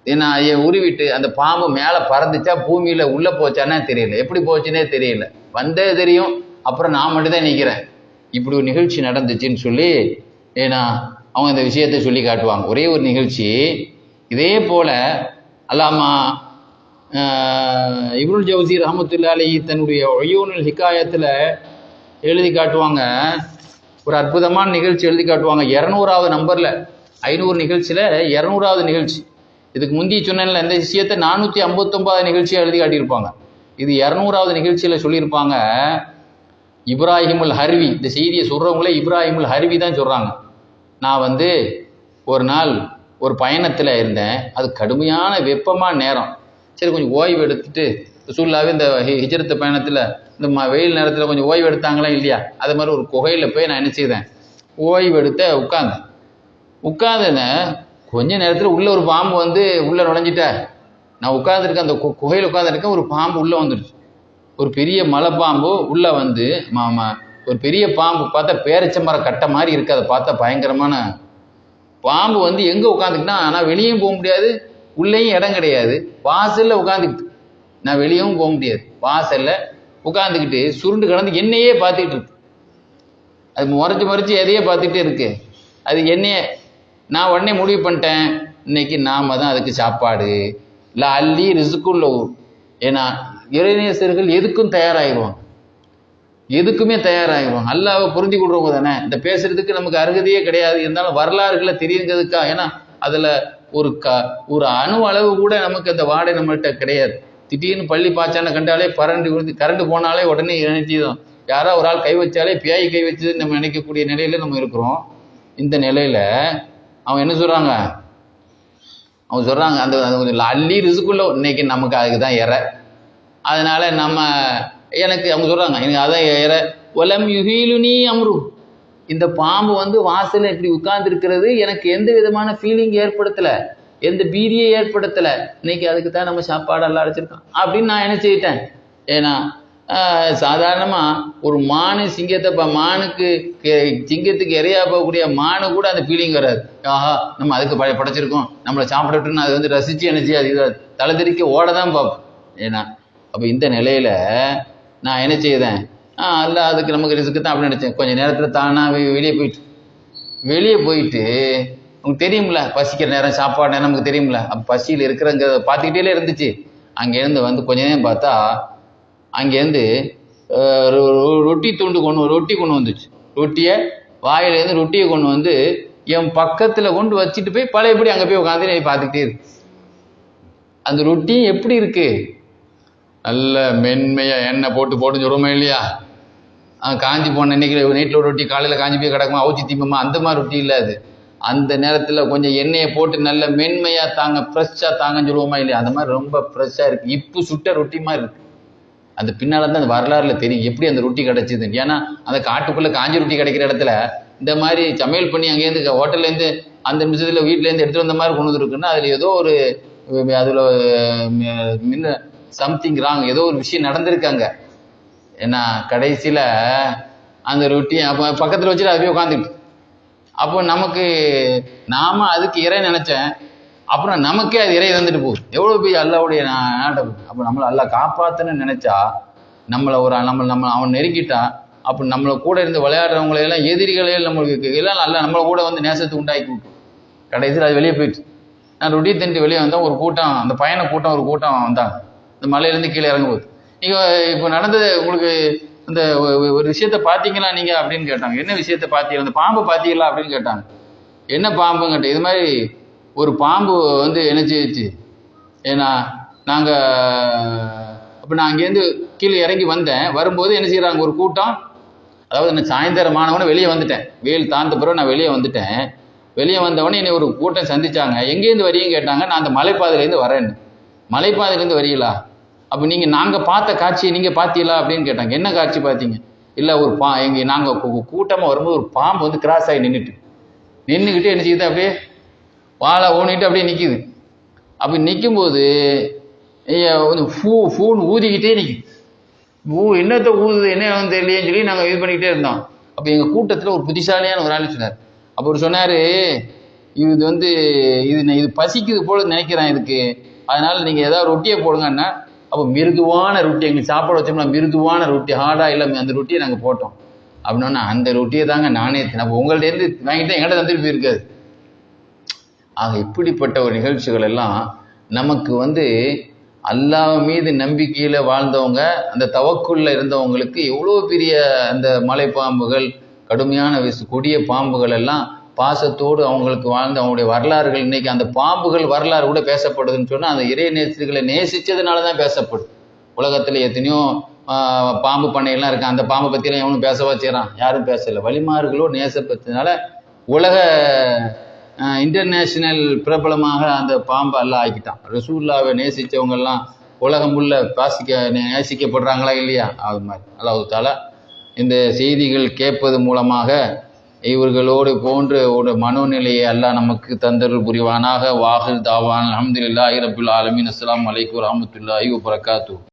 நான் உருவிட்டு அந்த பாம்பு மேலே பறந்துச்சா பூமியில் உள்ளே போச்சானே தெரியல, எப்படி போச்சுன்னே தெரியல. வந்தே தெரியும், அப்புறம் நான் மட்டும்தான் நிற்கிறேன். இப்படி ஒரு நிகழ்ச்சி நடந்துச்சுன்னு சொல்லி அவங்க இந்த விஷயத்தை சொல்லி காட்டுவாங்க. ஒரே ஒரு நிகழ்ச்சி இதே போல அல்லாமா இப்னுல் ஜவுசி ரஹ்மத்துல்லாஹி அலைஹி தன்னுடைய உயூனுல் ஹிகாயத்தில் எழுதி காட்டுவாங்க. ஒரு அற்புதமான நிகழ்ச்சி எழுதி காட்டுவாங்க. 200வது நம்பரில் 500 நிகழ்ச்சியில் 200வது நிகழ்ச்சி. இதுக்கு முந்தி சொன்னேன்ல, இந்த விஷயத்தை 459 நிகழ்ச்சியாக எழுதி காட்டியிருப்பாங்க. இது 200வது நிகழ்ச்சியில் சொல்லியிருப்பாங்க. இப்ராஹிமுல் ஹர்வி, இந்த செய்தியை சொல்கிறவங்களே இப்ராஹிமுல் ஹர்வி தான் சொல்கிறாங்க. நான் ஒரு நாள் ஒரு பயணத்தில் இருந்தேன். அது கடுமையான வெப்பமான நேரம். சரி கொஞ்சம் ஓய்வு எடுத்துட்டு, ரசூலுல்லாஹ் இந்த ஹிஜ்ரத் பயணத்தில் இந்த வெயில் நேரத்தில் கொஞ்சம் ஓய்வு எடுத்தாங்களா இல்லையா, அது மாதிரி ஒரு குகையில் போய் நான் என்ன செய்தேன், ஓய்வு எடுத்த உட்காந்துனேன். கொஞ்ச நேரத்தில் உள்ள ஒரு பாம்பு உள்ளே நுழைஞ்சிட்டேன். நான் உட்காந்துருக்கேன், அந்த குகையில் உட்காந்துருக்கேன். ஒரு பாம்பு உள்ளே வந்துடுச்சு. ஒரு பெரிய மலைப்பாம்பு உள்ளே ஒரு பெரிய பாம்பு பார்த்தா பேரிச்சம்பர கட்டை மாதிரி இருக்குது. அதை பார்த்தா பயங்கரமான பாம்பு எங்கே உட்காந்துக்கிட்டா, ஆனால் வெளியும் போக முடியாது, உள்ளேயும் இடம் கிடையாது. வாசலில் உட்காந்துக்கிட்டு, நான் வெளியவும் போக முடியாது, வாசலில் உட்காந்துக்கிட்டு சுருண்டு கிடந்து என்னையே பார்த்துக்கிட்டு இருக்கு. அது முறைச்சி எதையே பார்த்துக்கிட்டே இருக்கு. அது என்னையே. நான் உடனே முடிவு பண்ணிட்டேன், இன்னைக்கு நாம தான் அதுக்கு சாப்பாடு இல்லை அள்ளி ரிசுக்குள்ள. ஏன்னா இறைநேசர்கள் எதுக்கும் தயாராகிடுவாங்க, எதுக்குமே தயாராகிடுவாங்க. அல்லாஹ்வை புரிஞ்சு கொடுறவங்க தானே. இந்த பேசுறதுக்கு நமக்கு அருகதையே கிடையாது, இருந்தாலும் வரலாறுகளை தெரியுங்கிறதுக்கா. ஏன்னா அதில் ஒரு அணு அளவு கூட நமக்கு அந்த வாடை நம்மள்கிட்ட கிடையாது. திடீர்னு பள்ளி பாய்ச்சான கண்டாலே கரண்டு போனாலே உடனே நினைச்சிடும், யாரோ ஒரு ஆள் கை வச்சாலே பேய் கை வச்சதுன்னு நம்ம நினைக்கக்கூடிய நிலையில நம்ம இருக்கிறோம். இந்த நிலையில அவங்க என்ன சொல்றாங்க, அவங்க சொல்கிறாங்க அந்த கொஞ்சம் அள்ளி ரிசுக்குள்ள இன்னைக்கு நமக்கு அதுக்கு தான் இற. அதனால நம்ம எனக்கு அவங்க சொல்கிறாங்க எனக்கு அதான் இற. ஒலம் யுஹீலுனி அம்ரு, இந்த பாம்பு வந்து வாசலில் இப்படி உட்கார்ந்துருக்கிறது எனக்கு எந்த விதமான ஃபீலிங் ஏற்படுத்தலை, எந்த பீதியை ஏற்படுத்தலை. இன்னைக்கு அதுக்கு தான் நம்ம சாப்பாடு எல்லாம் அடைச்சிருக்கோம் அப்படின்னு நான் என்ன செய்யிட்டேன். ஏன்னா சாதாரணமாக ஒரு மானு சிங்கத்தை மானுக்கு சிங்கத்துக்கு இறையா போகக்கூடிய மானு கூட அந்த ஃபீலிங் வராது. ஆஹா நம்ம அதுக்கு படைச்சிருக்கோம், நம்மளை சாப்பிடட்டுன்னு அது வந்து ரசித்து என்ன செய்யாது, இதை தலைதிரிக்க ஓட தான் பார்ப்போம். ஏன்னா அப்போ இந்த நிலையில் நான் என்ன செய்தேன், அல்ல அதுக்கு நமக்கு ரிஸ்க்கு தான் அப்படின்னு நினச்சேன். கொஞ்சம் நேரத்தில் தானாக வெளியே போயிட்டு உங்களுக்கு தெரியும்ல பசிக்கிற நேரம் சாப்பாடு நேரம் நமக்கு தெரியும்ல. அப்போ பசியில் இருக்கிறங்கிறத பார்த்துக்கிட்டே இருந்துச்சு. அங்கேருந்து வந்து கொஞ்ச நேரம் பார்த்தா அங்கேருந்து ரொட்டி கொண்டு வந்துச்சு. ரொட்டியை வாயிலேருந்து ரொட்டியை கொண்டு வந்து என் பக்கத்தில் கொண்டு வச்சுட்டு போய் பழையபடி அங்கே போய் உட்காந்து நீ பார்த்துக்கிட்டே இருக்கு. அந்த ரொட்டி எப்படி இருக்கு, நல்ல மென்மையாக எண்ணெய் போட்டுன்னு சொல்லுவோமா இல்லையா, காஞ்சி போன இன்னைக்கு நைட்டில் ஒரு ரொட்டி காலையில் காஞ்சி போய் கிடக்குமா அவுச்சி தீப்பமா, அந்த மாதிரி ரொட்டி இல்லை அது. அந்த நேரத்தில் கொஞ்சம் எண்ணெயை போட்டு நல்ல மென்மையாக தாங்க ஃப்ரெஷ்ஷாக தாங்கன்னு சொல்லுவோமா இல்லையா, அந்த மாதிரி ரொம்ப ஃப்ரெஷ்ஷாக இருக்குது. இப்போ சுட்ட ரொட்டி மாதிரி இருக்குது. அது பின்னால் தான் அந்த வரலாறுல தெரியும் எப்படி அந்த ரொட்டி கிடச்சிது. ஏன்னா அந்த காட்டுக்குள்ளே காஞ்சி ரொட்டி கிடைக்கிற இடத்துல இந்த மாதிரி சமையல் பண்ணி அங்கேருந்து ஹோட்டல்லேருந்து அந்த நிமிஷத்தில் வீட்டிலேருந்து எடுத்துகிட்டு வந்த மாதிரி கொண்டு வந்துருக்குன்னா அதில் ஏதோ ஒரு அதில் சம்திங் ராங், ஏதோ ஒரு விஷயம் நடந்திருக்காங்க. ஏன்னா கடைசியில் அந்த ரொட்டி அப்போ பக்கத்தில் வச்சுட்டு அது போய் உட்காந்துக்கிட்டு, அப்போ நமக்கு நாம அதுக்கு இறை நினச்சேன், அப்புறம் நமக்கே அது இறை வந்துட்டு போகுது. எவ்வளோ போய் அல்லாவுடைய நாட்டம். அப்போ நம்மளை அல்லா காப்பாற்றுன்னு நினச்சா நம்மளை அவன் நெருங்கிட்டான். அப்போ நம்மளை கூட இருந்து விளையாடுறவங்களையெல்லாம் எதிரிகளையும் நம்மளுக்கு எல்லாம் நல்லா நம்மளை கூட வந்து நேசத்தை உண்டாக்கி விட்டு கடைசியில் அது வெளியே போயிடுச்சு. நான் ரொட்டி திண்டு வெளியே வந்தேன். ஒரு கூட்டம், அந்த பயண கூட்டம் ஒரு கூட்டம் வந்தாங்க. இந்த மலையிலேருந்து கீழே இறங்கும்போது நீங்கள் இப்போ நடந்தது உங்களுக்கு இந்த ஒரு விஷயத்த பார்த்தீங்களா நீங்கள் அப்படின்னு கேட்டாங்க. என்ன விஷயத்த பார்த்தீங்களா, அந்த பாம்பை பார்த்தீங்களா அப்படின்னு கேட்டாங்க. என்ன பாம்புன்னு கேட்டேன். இது மாதிரி ஒரு பாம்பு வந்து என்ன செய்யுச்சு. ஏன்னா நாங்கள் அப்போ நான் அங்கேருந்து கீழே இறங்கி வந்தேன். வரும்போது என்ன செய்கிறாங்க ஒரு கூட்டம், அதாவது நான் சாயந்தரமானவொடனே வெளியே வந்துட்டேன். வெயில் தாழ்ந்த பிறகு நான் வெளியே வந்துட்டேன். வெளியே வந்தவொடனே என்னை ஒரு கூட்டம் சந்திச்சாங்க. எங்கேருந்து வரீங்கன்னு கேட்டாங்க. நான் அந்த மலைப்பாதையிலேருந்து வரேன்னு. மலைப்பாதையிலேருந்து வரீங்களா, அப்போ நீங்கள் நாங்கள் பார்த்த காட்சியை நீங்கள் பார்த்தீங்களா அப்படின்னு கேட்டாங்க. என்ன காட்சி பார்த்தீங்க. இல்லை ஒரு நாங்கள் கூட்டமாக வரும்போது ஒரு பாம்பு வந்து கிராஸ் ஆகி நின்றுக்கிட்டு என்ன செய்யுது, அப்படியே வாழை ஊனிட்டு அப்படியே நிற்கிது. அப்படி நிற்கும்போது கொஞ்சம் ஃபூன்னு ஊதிக்கிட்டே நிற்குது. என்னத்தை ஊதுது என்ன தெரியலையேன்னு சொல்லி நாங்கள் இது பண்ணிக்கிட்டே இருந்தோம். அப்போ எங்கள் கூட்டத்தில் ஒரு புத்திசாலியான ஒரு ஆள் சொன்னார். அப்போ அவர் சொன்னார், இது வந்து இது பசிக்குது போல நினைக்கிறேன் இதுக்கு, அதனால் நீங்கள் ஏதாவது ரொட்டியை போடுங்கன்னா. அப்போ மிருதுவான ரொட்டி எங்களுக்கு சாப்பாடு வச்சோம்னா மிருதுவான ரொட்டி ஹார்டாக இல்லை அந்த ரொட்டியை நாங்கள் போட்டோம். அப்படின்னா அந்த ரொட்டியை தாங்க நானே நம்ம உங்கள்டேருந்து வாங்கிட்டு எங்கிட்ட தந்துட்டு போயிருக்காது. ஆக இப்படிப்பட்ட ஒரு நிகழ்ச்சிகள் எல்லாம் நமக்கு வந்து அல்லாஹ் மீது நம்பிக்கையில் வாழ்ந்தவங்க, அந்த தவக்குள்ள இருந்தவங்களுக்கு எவ்வளோ பெரிய அந்த மலைப்பாம்புகள், கடுமையான கொடிய பாம்புகள் எல்லாம் பாசத்தோடு அவங்களுக்கு வாழ்ந்த அவங்களுடைய வரலாறுகள் இன்னைக்கு அந்த பாம்புகள் வரலாறு கூட பேசப்படுதுன்னு சொன்னால் அந்த இறை நேசிகளை நேசித்ததுனால தான் பேசப்படுது. உலகத்தில் எத்தனையோ பாம்பு பண்ணையெல்லாம் இருக்கு, அந்த பாம்பை பற்றிலாம் எவனும் பேசவா செய்கிறான், யாரும் பேசலை. வழிமாறுகளோ நேசப்பட்டதுனால உலக இன்டர்நேஷனல் பிரபலமாக அந்த பாம்பை எல்லாம் ஆக்கிட்டான். ரசூல்லாவை நேசித்தவங்கெல்லாம் உலகம் உள்ள நேசிக்கப்படுறாங்களா இல்லையா, அது மாதிரி அல்லாஹ் தஆலா இந்த செய்திகள் கேட்பது மூலமாக இவர்களோடு போன்ற ஒரு மனோநிலையை அல்லாஹ் நமக்கு தந்தருள் புரிவானாக. வாஹிர் தாவான் அல்ஹம்துலில்லாஹி ரப்பில் ஆலமீன். அஸ்ஸலாமு அலைக்கும் வரஹ்மத்துல்லாஹி வபரகாத்துஹு.